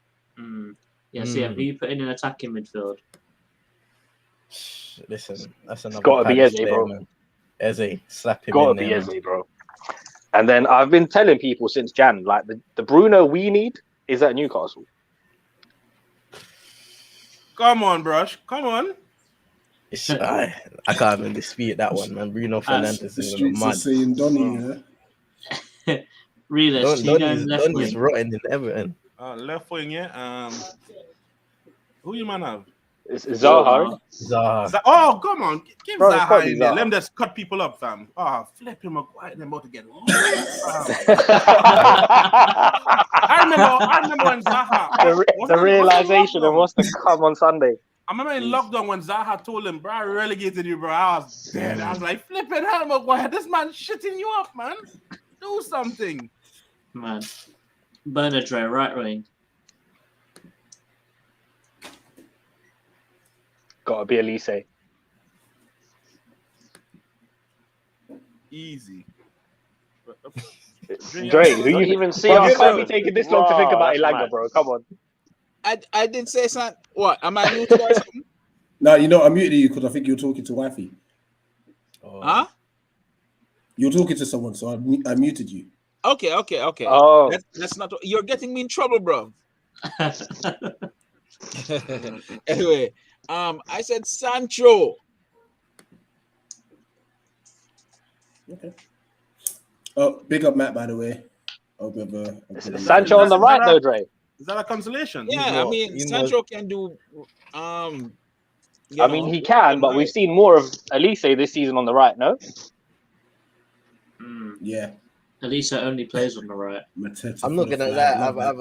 Yeah, so who you put in an attacking midfield? Listen, that's another. It's got to be Eze, bro. Man. Eze, slap him. Got to be Eze, bro. And then I've been telling people since Jan, like the Bruno we need is at Newcastle. Come on, Brush. Come on. I can't even dispute that one, man. Bruno Fernandes is mad. Saying Donny, Realist, Donny's rotten in Everton. Left wing, yeah. Who you man have? It's Zaha. Oh, come on. Give Bro, Zaha in there. Zaha. Let him just cut people up, fam. Oh, flip him up. They're about to get I remember when Zaha. The realization of what's to come on Sunday. I remember in lockdown when Zaha told him, bro, I relegated you, bro. I was dead. I was like, flipping hell, Maguire. This man shitting you up, man. Do something. Man. Bernard Ray, right wing. Gotta be Elise. Easy. Dre, who you even see bro, us? you can't be taking this long to think about Elanga, bro. Come on. I didn't say something. What? Am I new to or something? No, you know, I muted you because I think you were talking to wifey. Huh? You were talking to someone, so I muted you. Okay. Oh. That's not. You're getting me in trouble, bro. Anyway, I said Sancho. Okay. Oh, big up Matt, by the way. Sancho on the right, though, Dre. Is that a consolation? Yeah, I mean, Sancho can do. I mean, he can, but we've seen more of Elise this season on the right, no? Yeah. Elise only plays on the right. I'm not gonna lie.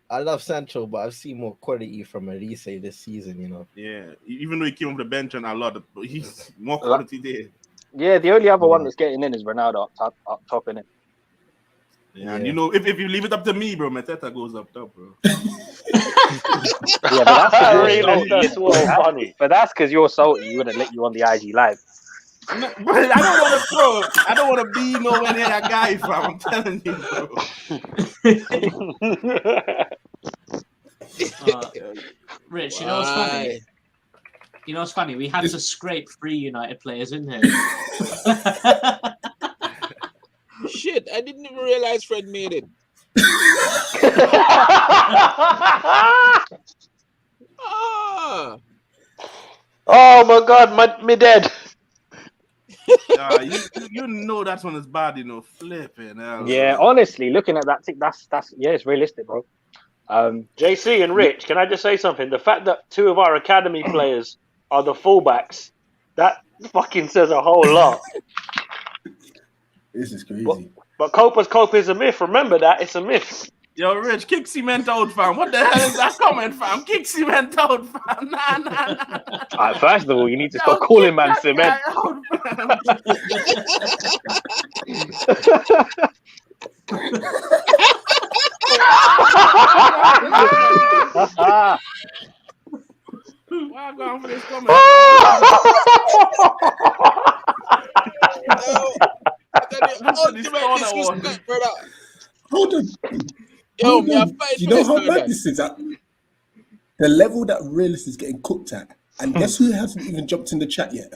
I love Sancho, but I've seen more quality from Elise this season. You know. Yeah, even though he came off the bench and a lot, but he's more quality there. Yeah, the only other one that's getting in is Ronaldo up top in it. Yeah, and you know, if you leave it up to me, bro, Mateta goes up top, bro. Yeah, but that's Really, that's so funny. But that's because you're salty. You wouldn't let you on the IG live. No, but I don't want to be nowhere near that guy, fam. I'm telling you, bro. Rich, you know what's funny? You know what's funny? We had to scrape 3 United players in here. Shit, I didn't even realize Fred made it. Ah. Oh my God, me dead. You know that one is bad, you know, flipping hell. Yeah, honestly, looking at that, that's yeah, it's realistic, bro. JC and Rich, can I just say something? The fact that 2 of our academy players are the fullbacks, that fucking says a whole lot. This is crazy. But Copa is a myth. Remember that, it's a myth. Yo, Rich, kick cement out, fam. What the hell is that comment, fam? Kick cement out, fam. Nah. First of all, you need to stop calling man cement. Why go on for this comment? Hold on. Yo, Hold on. You know how bad this is? The level that Realist is getting cooked at. And guess who hasn't even jumped in the chat yet?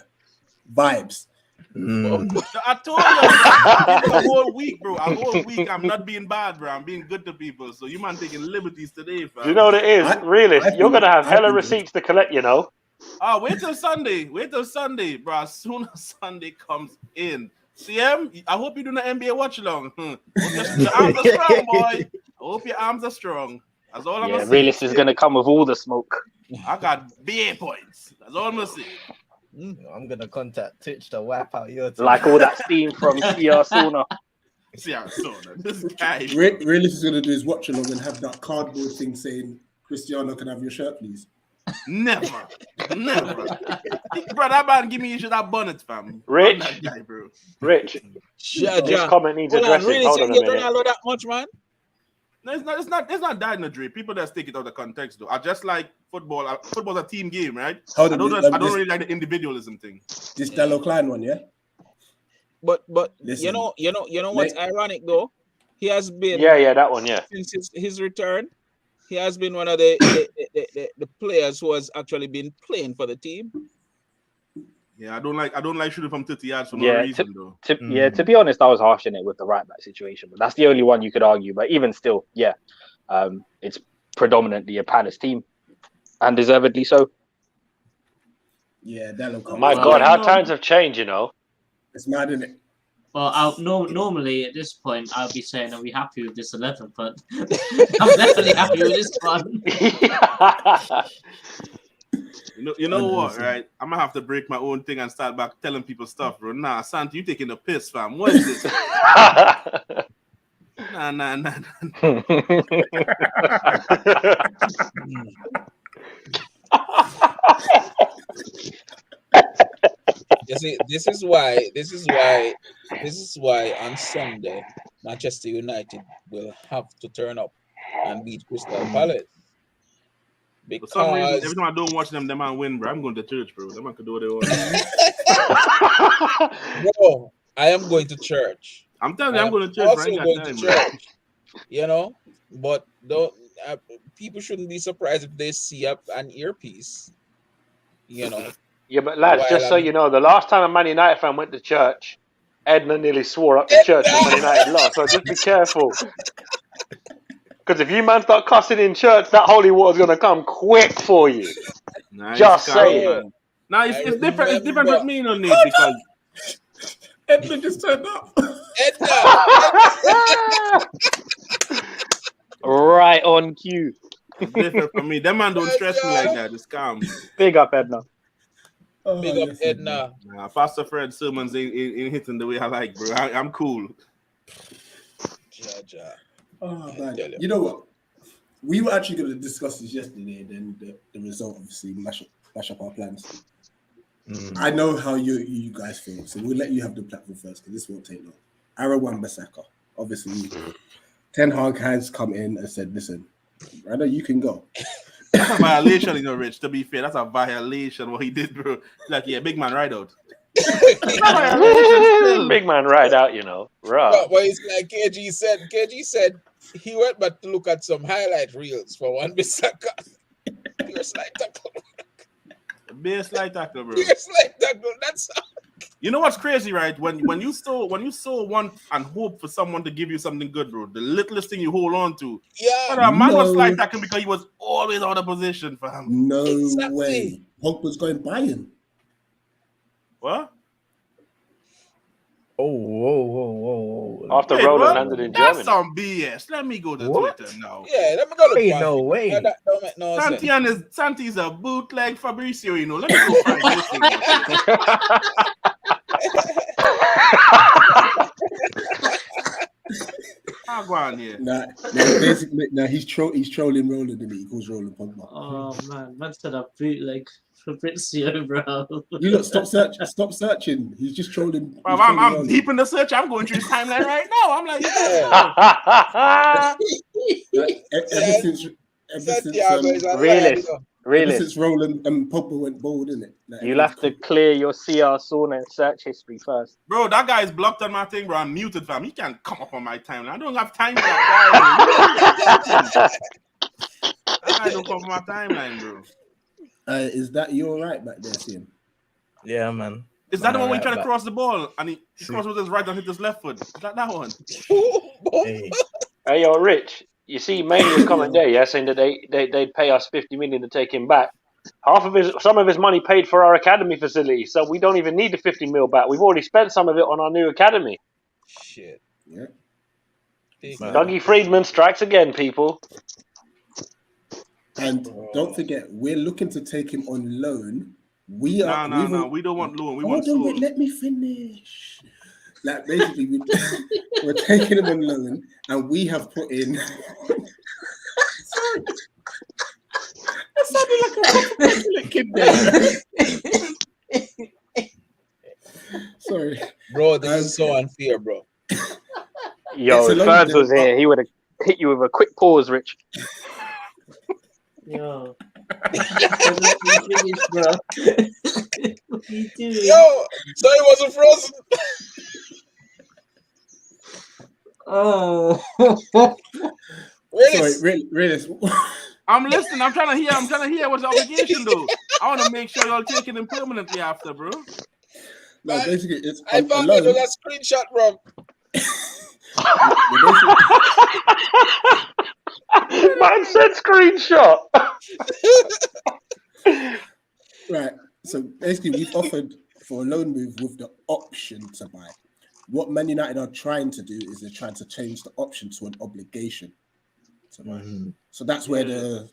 Vibes. I told you, a whole week, bro. A whole week, I'm not being bad, bro. I'm being good to people. So you man taking liberties today, fam. Do you know what it is? Realist, you're going to have hella receipts to collect, you know. Oh, wait till Sunday. Wait till Sunday, bro. As soon as Sunday comes in. CM, I hope you do the NBA watch along. Your arms are strong, boy. I hope your arms are strong. That's all I'm gonna say. Realist is gonna come with all the smoke. I got BA points. That's all I'm gonna say. I'm gonna contact Twitch to wipe out your team. Like all that steam from CR Sauna. CR Sauna. This guy. Realist is gonna do his watch along and have that cardboard thing saying, "Cristiano, can I have your shirt, please?" Never. Bro, that man give me that bonnet, fam. Rich. That guy, bro. Rich. This comment needs addressing. Really Hold on a minute. Ronaldo that much, man? No, it's not that in the dream. People that take it out of context, though. I just like football. Football's a team game, right? I don't really like the individualism thing. This Dallo Klein one, yeah? But Listen, you know what's ironic though? He has been that one, since his return. He has been one of the players who has actually been playing for the team. Yeah, I don't like shooting from 30 yards for no reason, though. To be honest, I was harsh in it with the right back situation, but that's the only one you could argue. But even still, it's predominantly a Palace team, and deservedly so. Yeah, Dallo Klein. My God, how times have changed, you know. It's mad, isn't it? Well, normally at this point, I'll be saying, are we happy with this 11? But I'm definitely happy with this one. You know what, right? I'm going to have to break my own thing and start back telling people stuff, bro. Nah, Santi, you taking the piss, fam. What is this? Nah. You see, this is why on Sunday Manchester United will have to turn up and beat Crystal Palace. Because for some reason, every time I don't watch them man win, bro. I'm going to church, bro. Them man can do what they want. Bro, I am going to church. I'm telling you, I'm going to church. Also going to church. You know, but don't people shouldn't be surprised if they see an earpiece. You know. Yeah, but lads, just so you know, the last time a Man United fan went to church, Edna nearly swore up the church when Man United lost. So just be careful. Because if you man start cussing in church, that holy water's gonna come quick for you. Nice, just saying. Now it's different. It's different with me, no need because Edna just turned up. Edna. Right on cue. It's different for me. That man don't stress me like that. It's calm. Big up, Edna. Big up, Edna. Nah, Pastor Fred sermons ain't hitting the way I like, bro. I'm cool. Oh, man. You know what? we were actually going to discuss this yesterday, and then the result obviously mash up our plans. I know how you guys feel, so we'll let you have the platform first because this won't take long. Aaron Wan-Bissaka, obviously, Ten Hag has come in and said, "Listen, brother, you can go." That's a violation, you know, Rich. To be fair, that's a violation what he did, bro. Like, yeah, big man ride out. Big man ride out, you know. Right. But it's like KG said. KG said he went back to look at some highlight reels for Wan-Bissaka. Pure slide tackle. Bare slide tackle, bro. Pure slide tackle. That's all. You know what's crazy, right? When you so want and hope for someone to give you something good, bro, the littlest thing you hold on to. Yeah. But man was slide tackling because he was always out of position for him. No way. Pogba's going by him. What? Oh, whoa. After Roland landed in Germany. That's some BS. Let me go to Twitter now. Yeah, let me go look. Ain't no way. That don't make no sense. Santi's a bootleg Fabrizio, you know. Let me go find this thing. I'll go on here. Nah, he's trolling Roland, and he calls Roland Pogba. Oh man said a bootleg Fabrizio, bro. You look, stop searching. He's just trolling. Bro, I'm deep in the search. I'm going through his timeline right now. I'm like, Really? Since Roland and Pogba went bold, isn't it? Like, you'll have to clear your CR Sauna search history first. Bro, that guy is blocked on my thing, bro. I'm muted, fam. He can't come up on my timeline. I don't have time for that guy. That guy don't come on my timeline, bro. Is that you all right back there, Sam? Yeah, man. Is that the one where he tried to cross the ball and he crossed with his right and hit his left foot? Is that one? Hey, yo, Rich. You see, Mania's comment there, yeah, saying that they'd pay us 50 million to take him back. Some of his money paid for our academy facility, so we don't even need the 50 mil back. We've already spent some of it on our new academy. Shit. Yeah. Dougie Friedman strikes again, people. And don't forget, we're looking to take him on loan. We are. No. We don't want loan. We want sold. Let me finish. Like basically, we're taking him on loan, and we have put in. Sorry, I sounded like a kid there. Sorry, bro. This is so unfair, bro. Yo, if Ferns was here, he would have hit you with a quick pause, Rich. Yo. Let me finish, bro. What are you doing? Yo, so it wasn't frozen. Oh. Sorry, really. I'm listening. I'm trying to hear what's the obligation, though. I want to make sure y'all taking him permanently after, bro. No, basically, it's. I found it was a screenshot, bro. Man said screenshot. Right. So basically, we've offered for a loan move with the option to buy. What Man United are trying to do is they're trying to change the option to an obligation to buy. So that's where the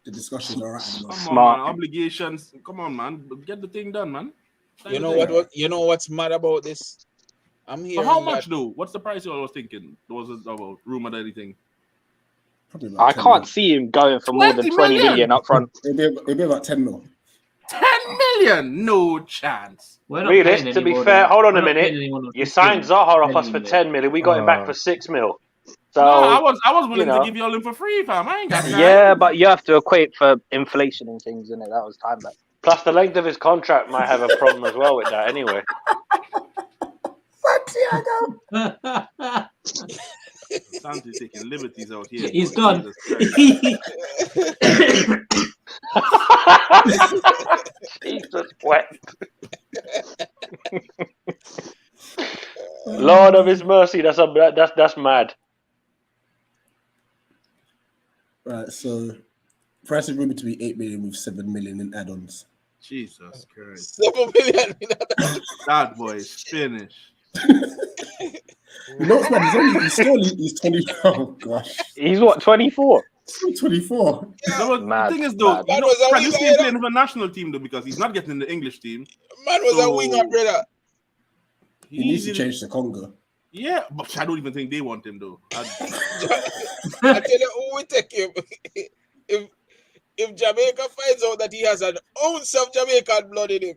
discussions are at. Come on, man. Obligations. Come on, man. Get the thing done, man. You know what? You know what's mad about this? I'm here. How much though? What's the price you all was thinking? Was it about rumored anything? I can't see him going for more than 20 million up front. It'll be about 10 mil. 10 million? No chance. Really, to be fair, hold on a minute. You signed Zaha off us for 10 million. We got him back for 6 mil. So no, I was willing to give you all in for free, fam. I ain't got time. Yeah, but you have to equate for inflation and things, innit? That was time back. Plus, the length of his contract might have a problem as well with that, anyway. Santi's taking liberties out here. He's gone. Jesus wept. Lord of His mercy, that's mad. Right, so price is rumored to be 8 million with 7 million in add-ons. Jesus Christ. 7 million in add-ons. That boy is finished. You know what's mad? He's 20. Oh gosh. He's what, 24? 24. The thing is, though, this team playing for the national team, though, because he's not getting in the English team. Man was a winger, brother. He needs to change to Congo. Yeah, but I don't even think they want him though. I tell you who will take him. If Jamaica finds out that he has an ounce of Jamaican blood in him,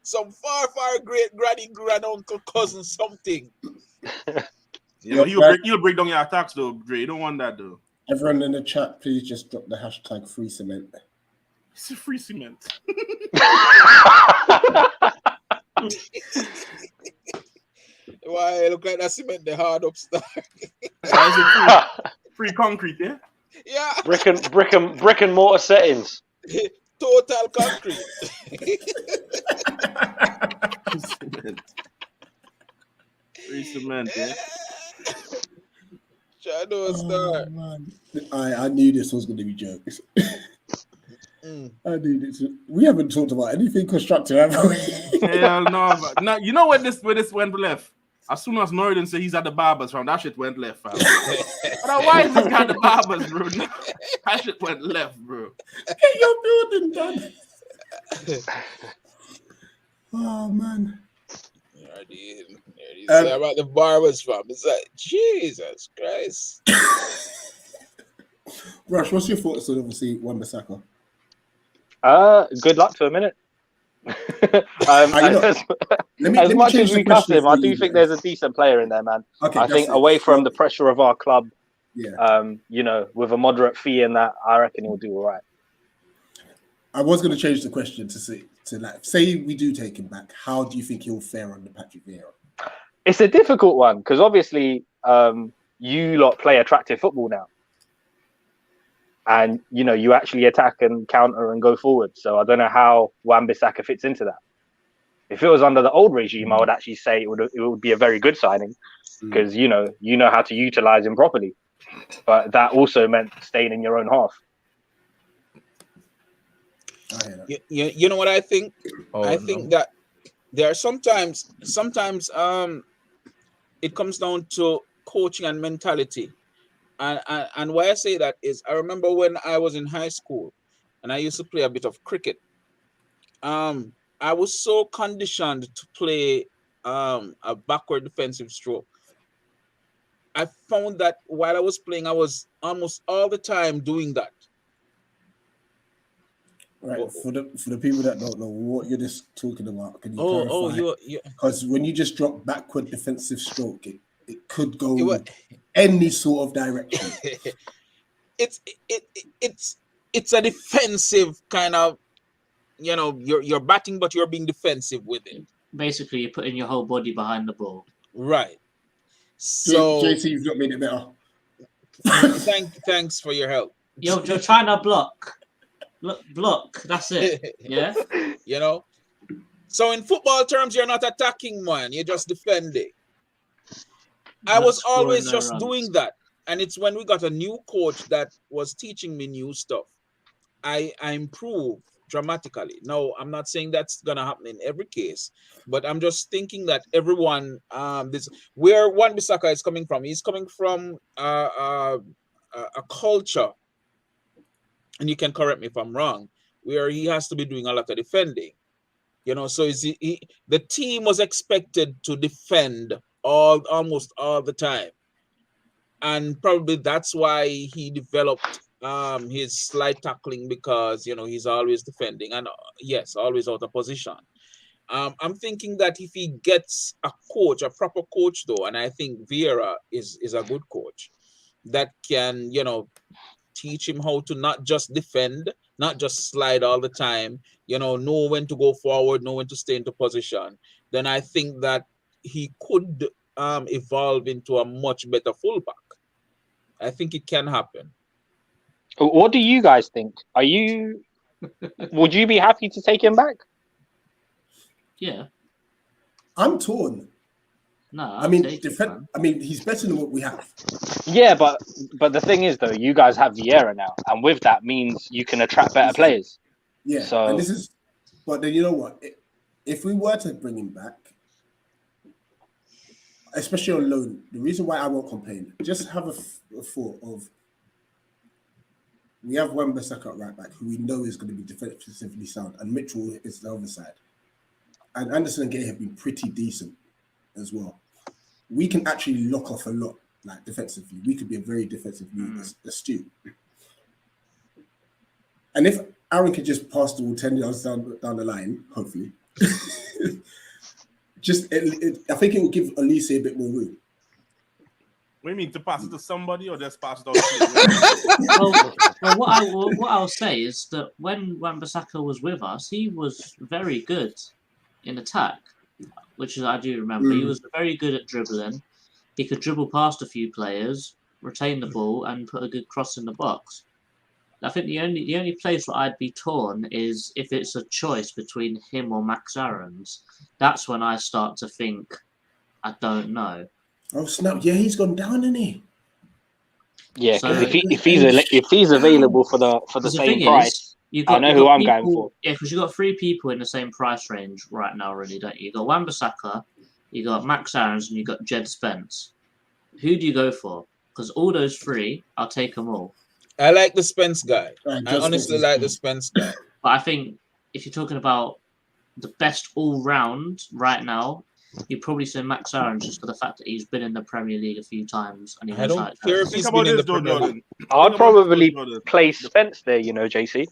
some far great granny, granduncle, cousin, something. Yeah, he'll break down your attacks though, Dre. You don't want that though. Everyone in the chat, please just drop the hashtag free cement. It's a free cement. Why look like that cement the hard up star? Free concrete, yeah? Yeah. Brick and mortar settings. Total concrete. Free cement, yeah. Shadow star. Man. I knew this was going to be jokes. I knew this. We haven't talked about anything constructive, have we? Hell no. Now, you know where this went left? As soon as Northern said he's at the barbers from, that shit went left, fam. But why is this guy at the barbers, bro? That shit went left, bro. Get your building done. Oh, man. About the barbers, fam. It's like, Jesus Christ. Rush, what's your thoughts on obviously Wan-Bissaka? Good luck for a minute. As much as we cuss him, I do think there's a decent player in there, man. Okay, I think away from the pressure of our club, with a moderate fee in that, I reckon he'll do all right. I was going to change the question to say we do take him back. How do you think he'll fare under Patrick Vieira? It's a difficult one because obviously you lot play attractive football now. And, you actually attack and counter and go forward. So I don't know how Wan-Bissaka fits into that. If it was under the old regime, I would actually say it would be a very good signing because, you know how to utilize him properly. But that also meant staying in your own half. You know what I think? I think that there are sometimes it comes down to coaching and mentality. And why I say that is I remember when I was in high school and I used to play a bit of cricket. I was so conditioned to play a backward defensive stroke. I found that while I was playing, I was almost all the time doing that. Right, for the people that don't know what you're just talking about, can you clarify? Because when you just drop backward defensive stroke, it could go any sort of direction. It's a defensive kind of, you're batting, but you're being defensive with it. Basically, you're putting your whole body behind the ball. Right. So JT, you've not made it better. Thanks for your help. You're trying to block. Look, block. That's it. Yeah. So in football terms, you're not attacking, man. You're just defending. I was always just doing that. And it's when we got a new coach that was teaching me new stuff. I improved dramatically. Now, I'm not saying that's going to happen in every case, but I'm just thinking that everyone, where Wan-Bissaka is coming from, he's coming from a culture, and you can correct me if I'm wrong, where he has to be doing a lot of defending. So the team was expected to defend almost all the time, and probably that's why he developed his slight tackling, because he's always defending and always out of position. I'm thinking that if he gets a proper coach though, and I think Vieira is a good coach that can teach him how to not just defend, not just slide all the time, know when to go forward, know when to stay into position, then I think that he could evolve into a much better fullback. I think it can happen. What do you guys think? Would you be happy to take him back? Yeah. I'm torn. No, he's better than what we have. Yeah, but the thing is though, you guys have Vieira now, and with that means you can attract better players. Yeah. So but then you know what? If we were to bring him back, especially on loan, the reason why I won't complain, just have a thought of, we have Wan-Bissaka at right back, who we know is going to be defensively sound, and Mitchell is the other side. And Anderson and Gay have been pretty decent as well. we can actually lock off a lot, like defensively. We could be a very defensively astute. And if Aaron could just pass the ball 10 yards down the line, hopefully, I think it will give Olise a bit more room. What do you mean, to pass it to somebody or just pass it on? What I'll say is that when Wan-Bissaka was with us, he was very good in attack, which is I do remember. He was very good at dribbling. He could dribble past a few players, retain the ball, and put a good cross in the box. I think the only place where I'd be torn is if it's a choice between him or Max Aarons. That's when I start to think, I don't know. Oh snap! Yeah, he's gone down, isn't he? Yeah, because if he's available for the same price, I know who I'm going for. Yeah, because you've got 3 people in the same price range right now, already, don't you? You got Wan-Bissaka, you got Max Aarons, and you got Jed Spence. Who do you go for? Because all those 3, I'll take them all. I like the Spence guy. I honestly like the Spence guy. But I think if you're talking about the best all round right now, you'd probably say Max Aarons just for the fact that he's been in the Premier League a few times. And I don't care if he's been in the Premier League. I'd probably play Spence there, JC.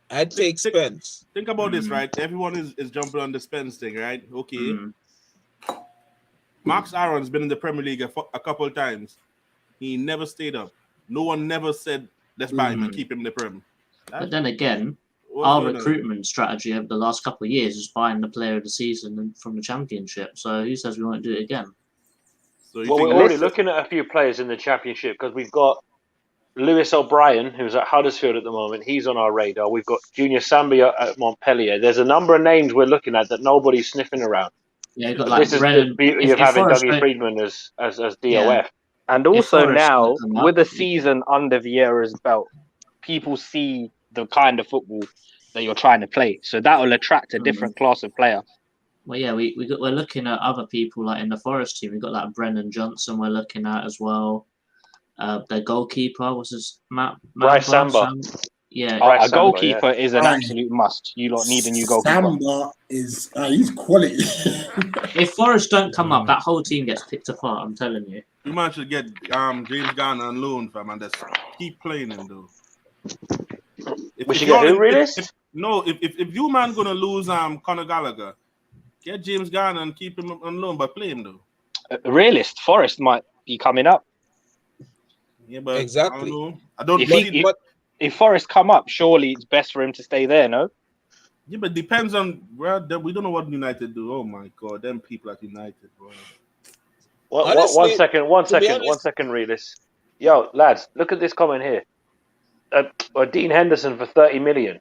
I'd take Spence. Think about this, right? Everyone is jumping on the Spence thing, right? Okay. Max Aarons been in the Premier League a couple of times. He never stayed up. No one never said, let's buy him and keep him in the Prem. But then again, our recruitment strategy over the last couple of years is buying the player of the season from the Championship. So who says we won't do it again? So we're already looking at a few players in the Championship because we've got Lewis O'Brien, who's at Huddersfield at the moment. He's on our radar. We've got Junior Sambia at Montpellier. There's a number of names we're looking at that nobody's sniffing around. Yeah, you've got like this is the beauty of having Dougie Friedman as DOF. Yeah. And also now, with the season under Vieira's belt, people see the kind of football that you're trying to play. So that will attract a different class of player. Well, yeah, we're looking at other people like in the Forest team. We've got like Brennan Johnson we're looking at as well. Their goalkeeper, what's his Bryce Samba. Yeah, a goalkeeper is an absolute must. You don't need a new goalkeeper. Samba is he's quality. If Forest don't come up, that whole team gets picked apart. I'm telling you. You might should get James Garner on loan, fam, and just keep playing him though. We should get who, Realist? If you man gonna lose Conor Gallagher, get James Garner and keep him on loan, but play him though. Realist, Forest might be coming up. Yeah, but exactly. I don't know. If Forest come up, surely it's best for him to stay there, no? Yeah, but depends on where we don't know what United do. Oh my god, them people at United, bro. Honestly, one second, Realist. Yo, lads, look at this comment here. Dean Henderson for 30 million.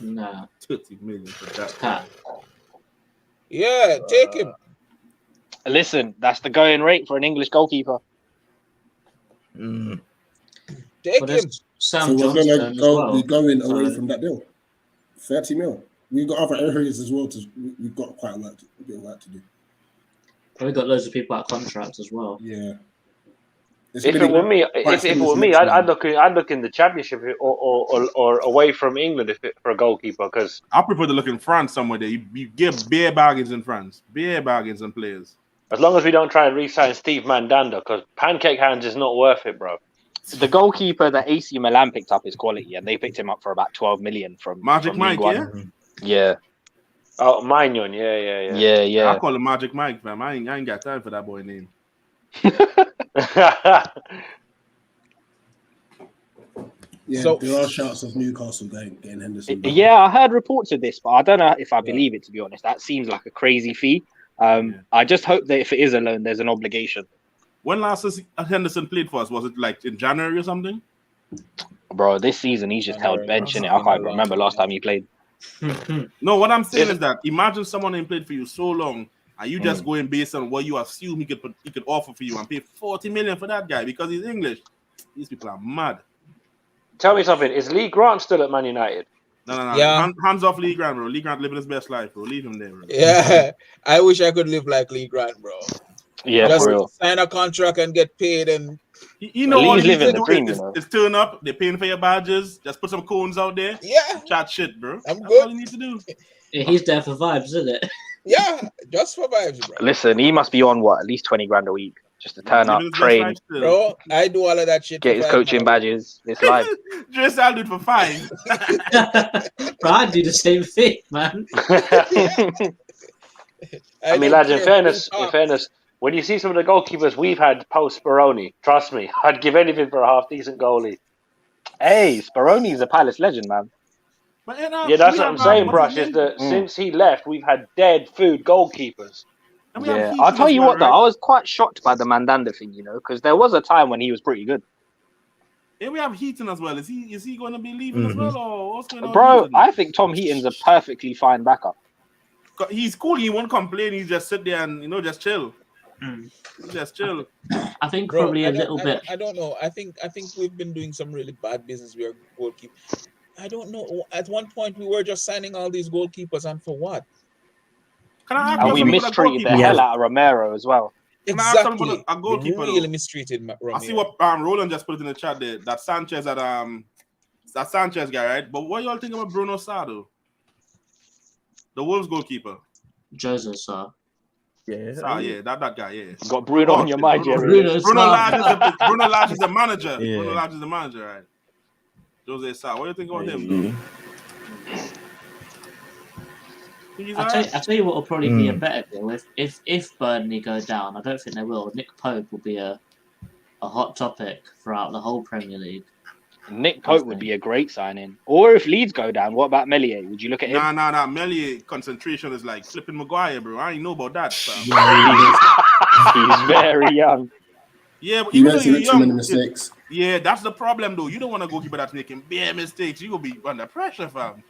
Nah. 30 million for that. Yeah, take him. Listen, that's the going rate for an English goalkeeper. Take him. Sam so we're gonna be going away from that deal. 30 mil. We've got other areas as well. We've got quite a bit of work to do. We've got loads of people out of contract as well. Yeah. If it were me, I'd look in the Championship or away from England for a goalkeeper because I prefer to look in France somewhere. There you get bare bargains in France, bare bargains on players. As long as we don't try and re-sign Steve Mandanda, because pancake hands is not worth it, bro. The goalkeeper that AC Milan picked up is quality, and they picked him up for about 12 million from Magic Mike, yeah. Oh, Magnon, yeah. I call him Magic Mike, fam. I ain't got time for that boy name. Yeah, so there are shouts of Newcastle getting Henderson. Yeah, I heard reports of this, but I don't know if I believe it, to be honest. That seems like a crazy fee. I just hope that if it is a loan, there's an obligation. When last has Henderson played for us? Was it like in January or something? Bro, this season he's just held bench, innit? I can't remember last time he played. No, what I'm saying is that imagine someone who played for you so long and you just go in based on what you assume he could offer for you and pay 40 million for that guy because he's English. These people are mad. Tell me something. Is Lee Grant still at Man United? No. Yeah. Hands off Lee Grant, bro. Lee Grant living his best life, bro. Leave him there, bro. Yeah. I wish I could live like Lee Grant, bro. Yeah, just for real. Sign a contract and get paid, and you know what he's living the dream. It's turn up. They're paying for your badges. Just put some cones out there. Yeah, chat shit, bro. I'm That's good. all you need to do. Yeah, he's there for vibes, isn't it? Yeah, just for vibes, bro. Listen, he must be on what, at least 20 grand a week just to turn up, Living his best train, life still. Bro, I do all of that shit. get for his 5 coaching man. badges. It's live. Just I'll do it for 5. Bro, I'd do the same thing, man. I mean, don't lads, in care fairness, who talks. when you see some of the goalkeepers we've had post Speroni, trust me, I'd give anything for a half decent goalie. Hey, Speroni's a Palace legend, man. But, Yeah, that's what I'm saying, what's his Brush, is name? that since he left, we've had dead food goalkeepers. And we have Yeah, Heaton I'll tell as you well, what, though, right? I was quite shocked by the Mandanda thing, you know, because there was a time when he was pretty good. Yeah, we have Heaton as well. Is he going to be leaving as well, or what's going on? Bro, with Heaton? I think Tom Heaton's a perfectly fine backup. He's cool. He won't complain. He just sit there and just chill. Just chill. I think Bro, probably a little bit. I don't know. I think we've been doing some really bad business. We are goalkeeper. I don't know. At one point, we were just signing all these goalkeepers, and for what? Can I ask And we something about mistreated the goalkeeper? hell out of Romero as well. Can I ask something Exactly. about a goalkeeper? Really though? mistreated Romero. I see what Roland just put in the chat there. That Sanchez that Sanchez guy, right? But what y'all think about Bruno Sarr, the Wolves goalkeeper? Jose Sarr. Yeah. Sarr, yeah, that guy, yeah. Got Bruno on your mind, Jerry. Bruno Lage is the manager. Yeah. Bruno Lage is the manager, right? Jose Sarr. What do you think about him? I tell you what will probably be a better deal if Burnley go down. I don't think they will. Nick Pope will be a hot topic throughout the whole Premier League. Nick Pope would be a great signing. Or if Leeds go down, what about Meslier? Would you look at him? Nah. Meslier concentration is like flipping Maguire, bro. I ain't know about that. He's very young. Yeah, but He even though makes you're too many young, mistakes. yeah, that's the problem though. You don't want to goalkeeper that's making bare mistakes. You will be under pressure, fam.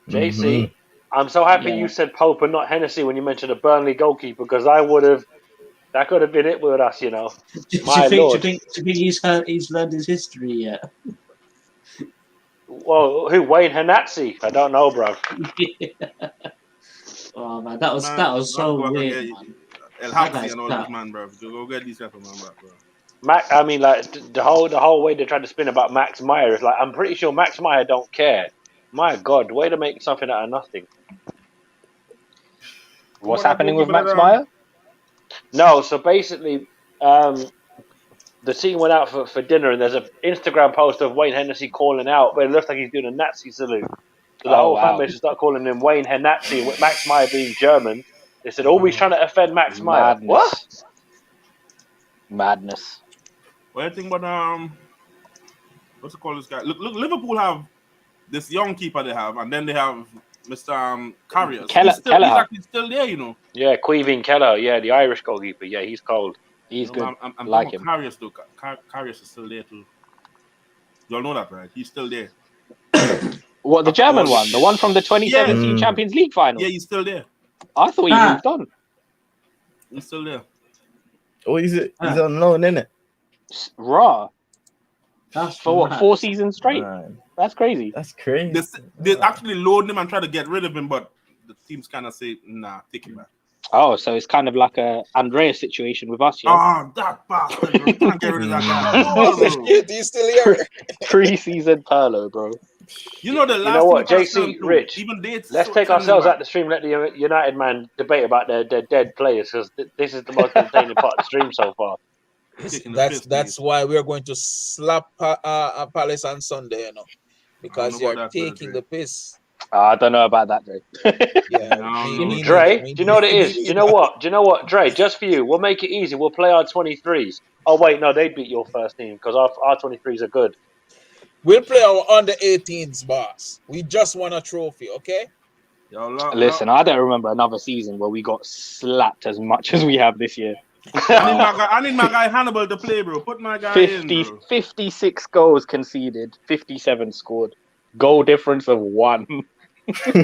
JC, I'm so happy you said Pope and not Hennessy when you mentioned a Burnley goalkeeper, because that could have been it with us, you know. Do you My Lord. think he's learned his history yet? Well, who? Wayne Henatzi? I don't know, bro. Oh man, that was so weird, man. El Hadzi and all this, man, bro. Go get these people, man, bro. I mean, like the whole way they tried to spin about Max Meyer is like, I'm pretty sure Max Meyer don't care. My God, way to make something out of nothing. What's happening with Max Meyer? No, so basically, the team went out for dinner, and there's an Instagram post of Wayne Hennessy calling out, but it looks like he's doing a Nazi salute. So the whole fan base will start calling him Wayne Hennessy, with Max Meyer being German. They said, "Oh, he's trying to offend Max Meyer." What? Madness. What do you think about what's it called, this guy? Look, Liverpool have this young keeper they have, and then they have Mr. Carriers. He's actually still there, you know. Yeah, Queeveen Keller, yeah, the Irish goalkeeper. Yeah, he's cold. He's good. I'm like him. Carriers too. Carriers is still there too. Y'all know that, right? He's still there. What, the German one? The one from the 2017 Champions League final? Yeah, he's still there. I thought he moved on. He's still there. Oh, he's on loan, innit? Raw. That's for what, mad. 4 seasons straight? Man. That's crazy. That's crazy. They actually load him and try to get rid of him, but the teams kind of say, nah, take him back. Oh, so it's kind of like a Andreas situation with us, yeah? Oh, that bastard, bro. You can't get rid of that guy. He's still here. Pre-season Perlo, bro. You know the last. You know what, thing JC, Rich? Even let's take ourselves out the stream. Let the United man debate about their dead players, because this is the most entertaining part of the stream so far. That's why we are going to slap Palace on Sunday, you know, because you're taking the piss. I don't know about that, Dre. Dre, do you know what it is? Do you know what, Dre? Just for you, we'll make it easy. We'll play our 23s. Oh wait, no, they beat your first team because our 23s are good. We'll play our under 18s, boss. We just won a trophy, okay? Listen, I don't remember another season where we got slapped as much as we have this year. I need my guy Hannibal to play, bro. Put my guy in, bro. 56 goals conceded, 57 scored. Goal difference of 1. You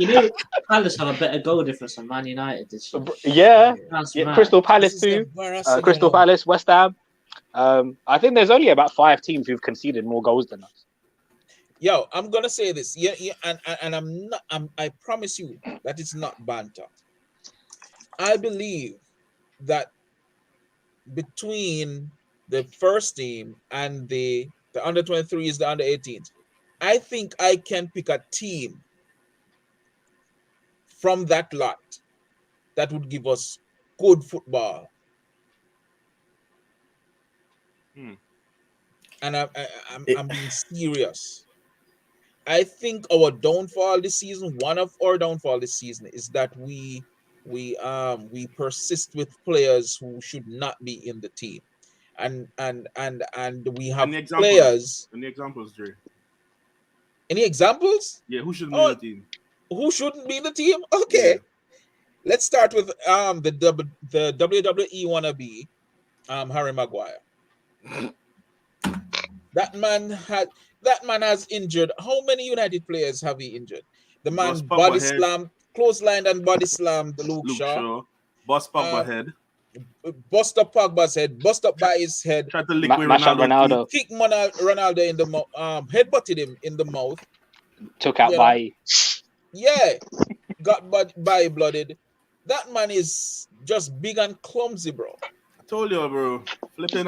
know, Palace have a better goal difference than Man United this year. Yeah, That's yeah, mad. Crystal Palace too. Crystal Palace, West Ham. I think there's only about 5 teams who've conceded more goals than us. Yo, I'm gonna say this, and I'm not. I promise you that it's not banter. I believe that between the first team and the under 23s, the under 18s, I think I can pick a team from that lot that would give us good football. And I'm being serious. I think our downfall this season, one of our downfall this season, is that we persist with players who should not be in the team, and we have players. Any examples, Dre? Any examples? Yeah, who shouldn't be in the team? Who shouldn't be in the team? Okay, let's start with the WWE wannabe, Harry Maguire. That man has injured. How many United players have he injured? The man body slammed, clotheslined and body slammed Luke Shaw. Bust Pogba's head. Bust up Pogba's head. Bust up by his head. Tried to lick Ronaldo. Kick Ronaldo in the mouth. Headbutted him in the mouth. Took out by. Yeah, got by blooded. That man is just big and clumsy, bro. I told you, bro. Flipping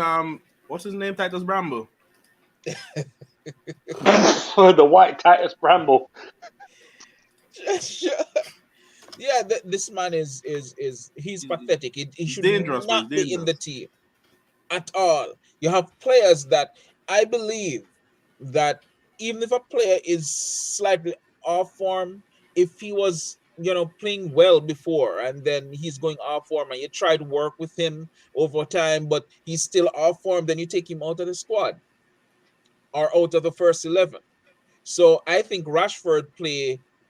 what's his name? Titus Bramble. The white Titus Bramble. Yeah, this man is he's pathetic. He should dangerous, not be in the team at all. You have players that I believe that even if a player is slightly off form, if he was playing well before and then he's going off form and you try to work with him over time, but he's still off form, then you take him out of the squad or out of the first 11. So I think Rashford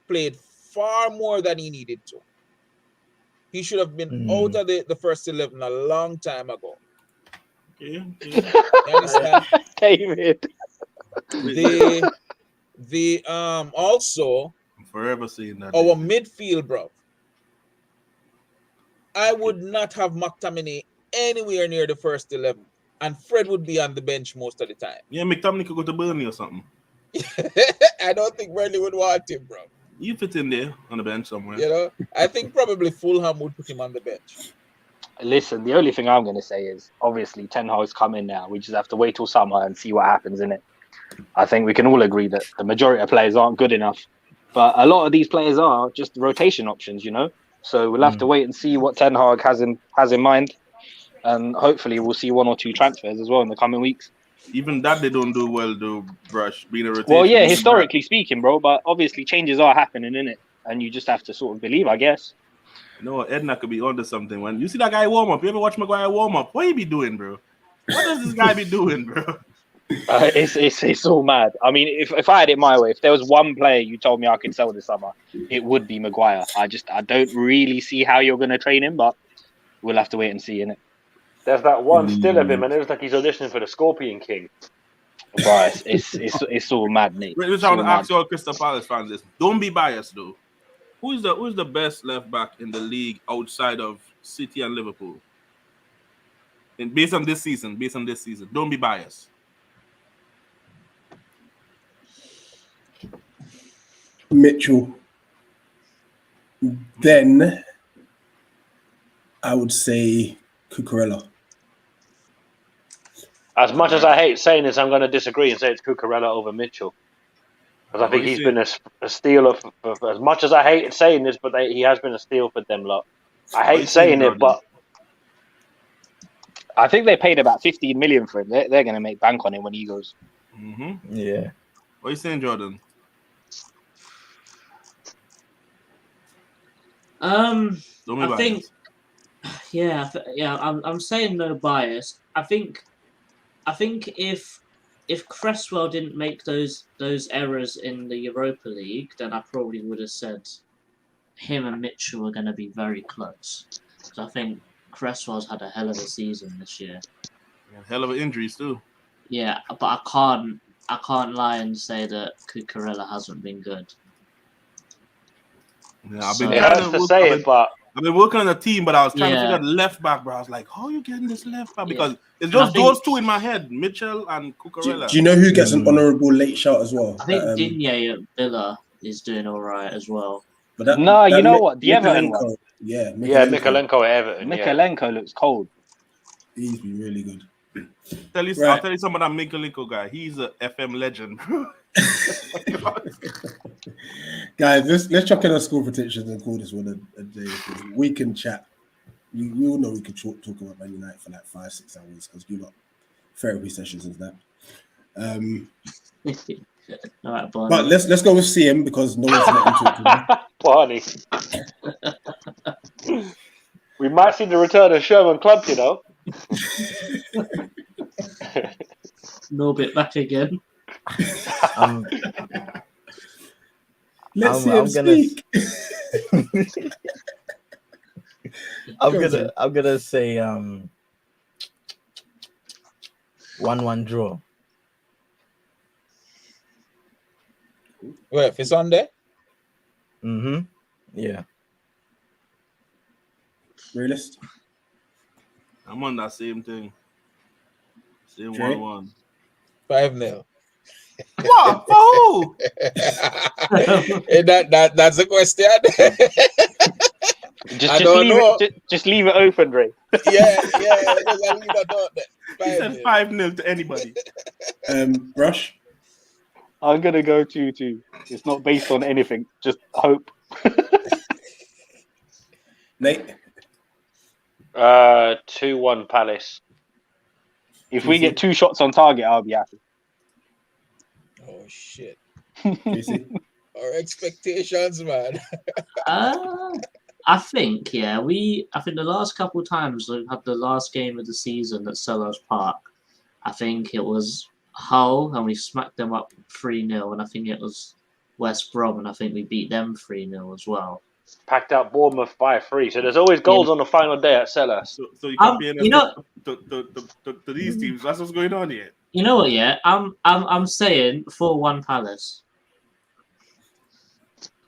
played far more than he needed to. He should have been out of the first 11 a long time ago. Okay. You understand? David. The also I'm forever seeing that. Our midfield, bro. I would not have McTominay anywhere near the first 11. And Fred would be on the bench most of the time. Yeah, McTominay could go to Burnley or something. I don't think Burnley would want him, bro. You fit in there on the bench somewhere. I think probably Fulham would put him on the bench. Listen, the only thing I'm going to say is, obviously, Ten Hag's come in now. We just have to wait till summer and see what happens in it. I think we can all agree that the majority of players aren't good enough. But a lot of these players are just rotation options, So we'll have to wait and see what Ten Hag has in mind. And hopefully we'll see one or two transfers as well in the coming weeks. Even that they don't do well, though, Brush, being a rotation. Well, yeah, historically speaking, bro, but obviously changes are happening, innit? And you just have to sort of believe, I guess. Edna could be onto something. When you see that guy warm up, you ever watch Maguire warm up? What he be doing, bro? What does this guy be doing, bro? It's all mad. I mean, if I had it my way, if there was one player you told me I could sell this summer, it would be Maguire. I don't really see how you're going to train him, but we'll have to wait and see, innit? There's that one still of him, and it looks like he's auditioning for the Scorpion King. Right, it's all mad, Nate. Which I want to ask all Crystal Palace fans this. Don't be biased, though. Who's the best left back in the league outside of City and Liverpool? And based on this season, don't be biased. Mitchell. Then I would say Cucurella. As much as I hate saying this, I'm going to disagree and say it's Cucurella over Mitchell. Because I think he's been a steal for as much as I hate saying this, but he has been a steal for them lot. I hate saying it, but I think they paid about 15 million for him. They're going to make bank on him when he goes. Mm-hmm. Yeah. What are you saying, Jordan? I think, I'm saying no bias. I think if Cresswell didn't make those errors in the Europa League, then I probably would have said him and Mitchell are going to be very close. Because I think Cresswell's had a hell of a season this year. Hell of an injuries too. Yeah, but I can't lie and say that Cucurella hasn't been good. Yeah, I've been working on the team, but I was trying to figure out left back, bro. I was like, how are you getting this left back? Because it's just those two in my head, Mitchell and Cucurella. Do you know who gets an honourable late shout as well? I think Digne at Villa is doing all right as well. But you know what? The Everton one. Yeah, Mikalenko at Everton. Mikalenko looks cold. He's been really good. I'll tell you something about that Mikalenko guy. He's a FM legend. Guys, let's chuck in our score predictions and call this one a day. We can chat. We all know we could talk about Man United for like 5-6 hours because you got therapy sessions and that. All right, Barney. But let's go with CM because no one's letting talk to Barney. We might see the return of Sherman Club, you know. Norbit back again. Let's see him speak. I'm gonna say 1-1 draw. Wait, if it's on there? Yeah. Realist? I'm on that same thing. Same Jay? 1-1. 5-0. What? For who? That's the question. Just leave it open, Ray. Yeah. Because I leave it on there. He said 5-0 to anybody. Rush? I'm gonna go 2-2. It's not based on anything. Just hope. Nate? 2-1 Palace. If we get 2 shots on target, I'll be happy. Oh shit. Our expectations, man. I think the last couple of times we've had the last game of the season at Selhurst Park, I think it was Hull and we smacked them up 3-0, and I think it was West Brom and I think we beat them 3-0 as well. Packed out Bournemouth by 3, so there's always goals on the final day at Selhurst. So you comparing to these teams. That's what's going on here. You know what? Yeah, I'm saying 4-1 Palace.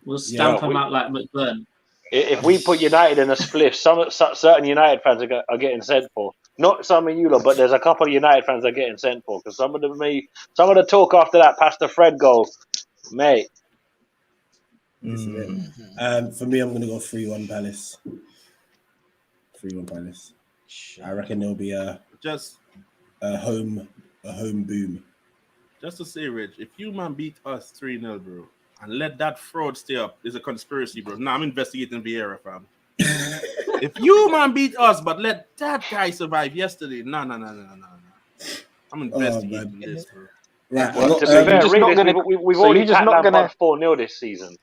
We'll stamp them out like McBurn. If we put United in a spliff, certain United fans are getting sent for. Not some of you lot, but there's a couple of United fans that are getting sent for because some of the talk after that Pastor Fred goal, mate. For me, I'm gonna go 3-1 Palace. 3-1 Palace. I reckon there'll be a home boom. Just to say, Rich, if you man beat us 3-0, bro, and let that fraud stay up, there's a conspiracy, bro. Nah, I'm investigating Vieira, fam. If you man beat us, but let that guy survive yesterday, nah. I'm investigating this, bro. Right. Well, to be fair, we've already just not gonna 4-0 this season.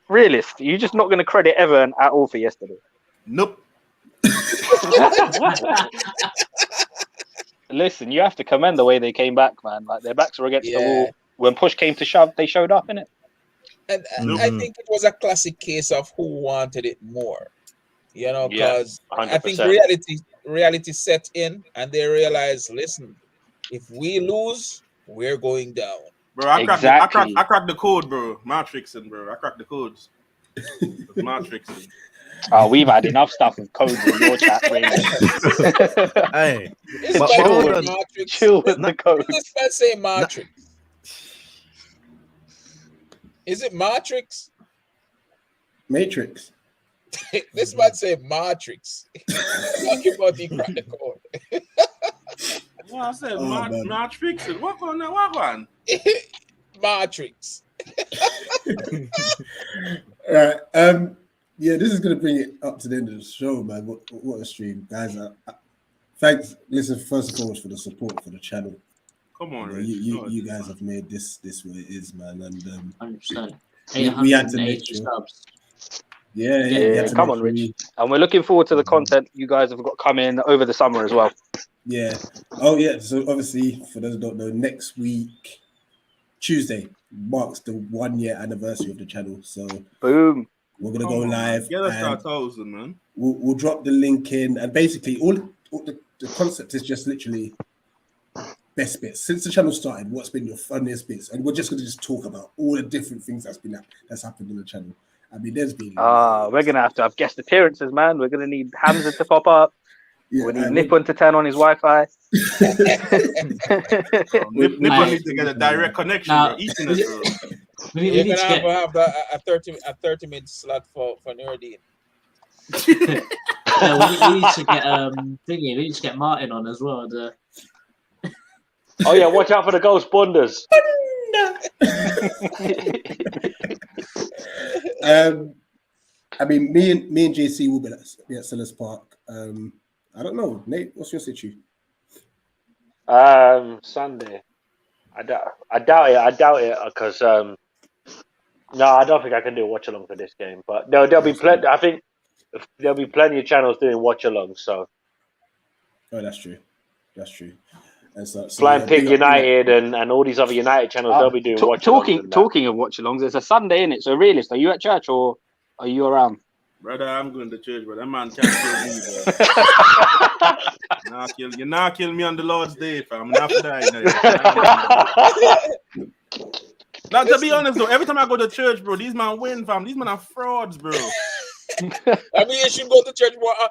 Realist, you're just not going to credit Everton at all for yesterday. Nope. Listen, you have to commend the way they came back, man. Like their backs were against the wall. When push came to shove, they showed up, innit? And I think it was a classic case of who wanted it more. You know, because I think reality set in and they realized, listen, if we lose, we're going down. Bro, I cracked the code, bro. Matrixing, bro. I cracked the codes. Matrixing. Oh, we've had enough stuff with codes in your chat, really. Hey, chill with the codes. This man say Matrix. Is it Matrix? Matrix. This man say Matrix. Talking about the crack the code. Well, I said Matrix. What on? Matrix. Right. Yeah, this is gonna bring it up to the end of the show, man. What a stream, guys! Thanks. Listen, first and foremost for the support for the channel. Come on, you guys have made this what it is, man. And 100%. We had to make sure. Subs. Yeah. Come on, Rich. And we're looking forward to the content you guys have got coming over the summer as well. Yeah. Oh, yeah. So obviously, for those who don't know, next week, Tuesday, marks the 1-year anniversary of the channel. So boom. We're gonna go live. Get us our toes, man. We'll drop the link in, and basically, all the concept is just literally best bits since the channel started. What's been your funniest bits? And we're just gonna talk about all the different things that's happened on the channel. I mean, there's been. We're gonna have guest appearances, man. We're gonna need Hamza to pop up. We need Nippon to turn on his Wi-Fi. Nippon needs to get a direct connection. We're gonna have a 30-minute slot for Nuruddin. We need to get we need to get Martin on as well. Oh yeah, watch out for the ghost bunders. I mean, me and JC will be at Sellers Park. I don't know, Nate. What's your situation? Sunday. I doubt it because no, I don't think I can do a watch along for this game. But there'll be plenty. I think there'll be plenty of channels doing watch alongs. So. Oh, that's true. That's true. And so Flying Pig United and all these other United channels, they'll be doing watch alongs. Talking of watch alongs, it's a Sunday, innit? So, realist, are you at church or are you around? Brother, I'm going to church, but that man can't kill me, bro. You're not killing me on the Lord's Day, fam. I'm not for that. Now, to be honest, though, every time I go to church, bro, these men win, fam. These men are frauds, bro. I mean, you should go to church more. I'll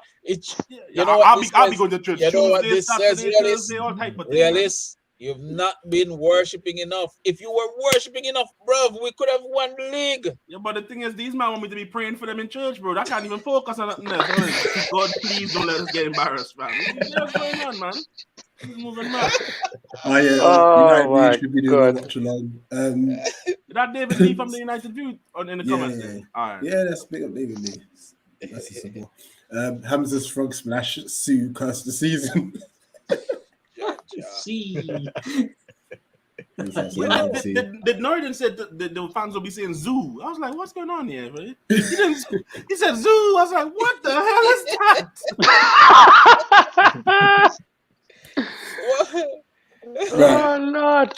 be going to church. You know what this says, Thursday, all type of Realist, you've not been worshiping enough. If you were worshiping enough, bro, we could have won the league. Yeah, but the thing is, these men want me to be praying for them in church, bro. I can't even focus on nothing else. God, please don't let us get embarrassed, man. What's going on, man? Moving mad. Oh yeah, United should be doing watch along. That David Lee from the United View in the comments. Yeah. All right. Yeah, that's big up David Lee. That's a simple. Hamza's frog splash. Sue curse the season. Did Norton said the fans will be saying zoo? I was like, what's going on here? Bro? He said zoo. I was like, what the hell is that? Right. Oh Lord!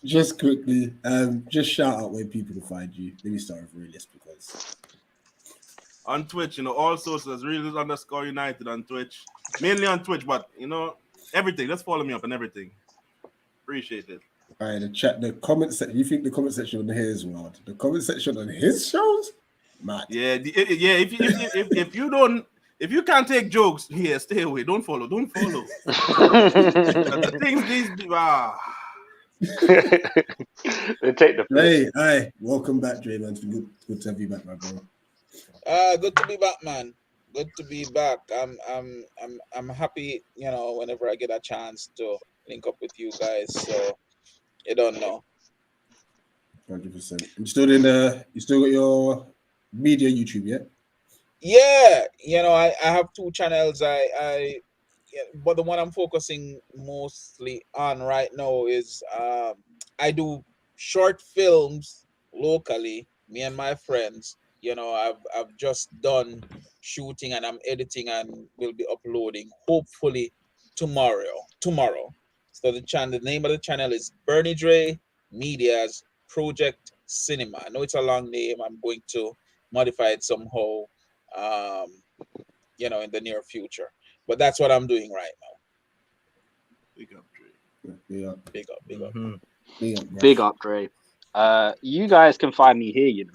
Just quickly, just shout out where people can find you. Let me start with Realist because on Twitch, all sorts of Realist_United on Twitch, mainly on Twitch, but everything. Just follow me up and everything. Appreciate it. All right, the comment section. You think the comment section on his world? The comment section on his shows? Mad. Yeah. If you can't take jokes, stay away. Don't follow. The things these people they take the place. Hey, welcome back, Dre, man. It's been good to have you back, my bro. Good to be back, man. Good to be back. I'm happy, whenever I get a chance to link up with you guys. So you don't know. 100%. You still got your media YouTube, yeah? Yeah, I have two channels. But the one I'm focusing mostly on right now is I do short films locally. Me and my friends. I've just done shooting and I'm editing and will be uploading hopefully tomorrow. So the name of the channel is Bernie Dre Media's Project Cinema. I know it's a long name. I'm going to modify it somehow. In the near future, but that's what I'm doing right now. Big up, Dre. Big up. Big up, Dre. You guys can find me here.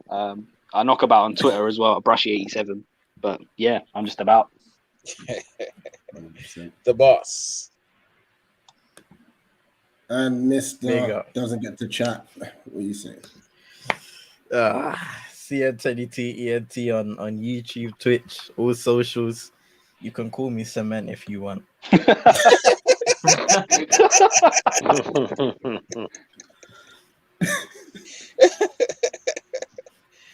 I knock about on Twitter as well at Brushy87. But yeah, I'm just about. The boss. And Mr. doesn't get to chat. What are you saying? CN10ENT on YouTube, Twitch, all socials. You can call me Cement if you want.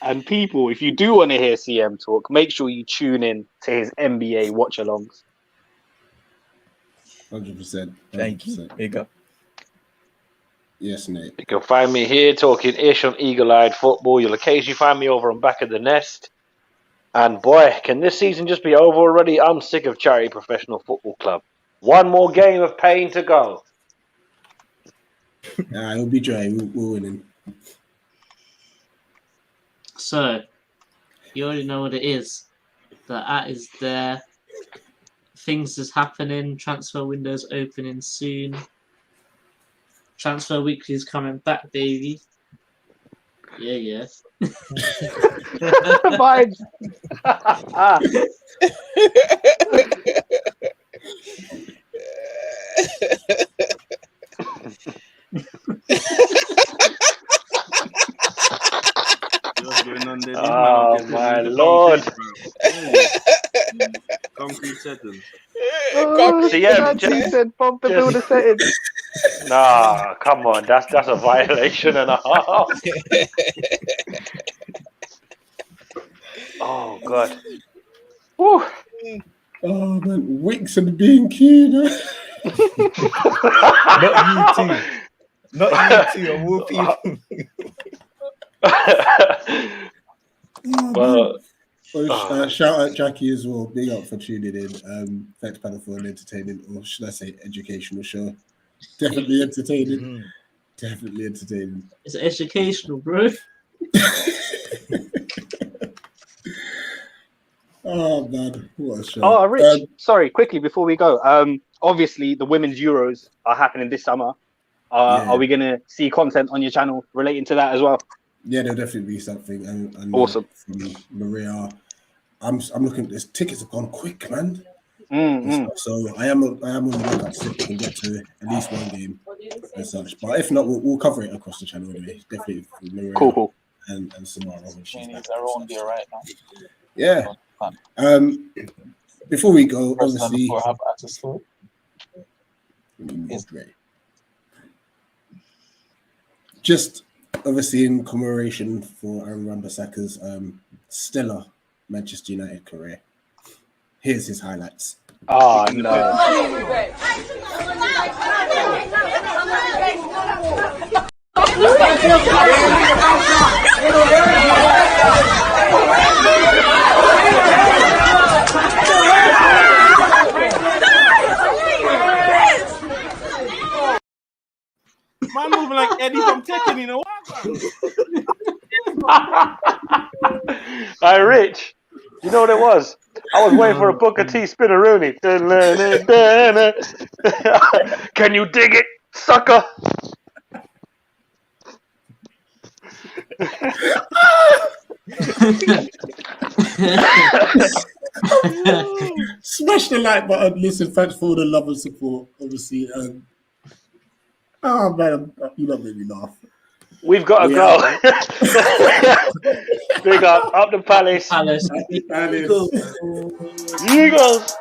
And people, if you do want to hear CM talk, make sure you tune in to his NBA watch-alongs. 100%. Thank you. Big up. Yes, Nate. You can find me here talking ish on Eagle-Eyed Football. You'll occasionally find me over on Back of the Nest. And boy, can this season just be over already? I'm sick of Charity Professional Football Club. One more game of pain to go. It'll be Dre. We're winning. So, you already know what it is. The ad is there. Things is happening. Transfer window's opening soon. Transfer Weekly is coming back, baby. Yeah. Vibes. Oh my Lord! Concrete settings. CM said, "Pump the builder settings." Nah, come on, that's a violation and a half. Oh God. Woo. Oh man, Wicks and B&Q. Not you two. Not you two, of all people. Well, shout out Jackie as well. Big up for tuning in. Thanks, panel, for an entertaining, or should I say, educational show. Definitely entertaining. Definitely entertaining. It's educational, bro. Oh man, what a show! Oh, Rich, sorry, quickly before we go. Obviously the women's Euros are happening this summer. Are we gonna see content on your channel relating to that as well? Yeah, there'll definitely be something. And awesome. From Maria, I'm looking at this. Tickets have gone quick, man. So I am on the lookout to see if we can get to at least one game and such. But if not, we'll cover it across the channel anyway. Definitely for Maria cool. and Samara when she's back. Our own beer right now. Yeah. Before we go, obviously, have access to it. Just obviously in commemoration for Aaron Wan-Bissaka's stellar Manchester United career. Here's his highlights. Oh no. Man moving like Eddie from Tekken, you know Hey, Rich, you know what it was? I was waiting for a Booker T spinneroonie. Can you dig it, sucker? Smash the like button. Listen, thanks for all the love and support. Obviously, oh man, you don't make me laugh. We've got to go. Big up the Palace. Palace. Eagles.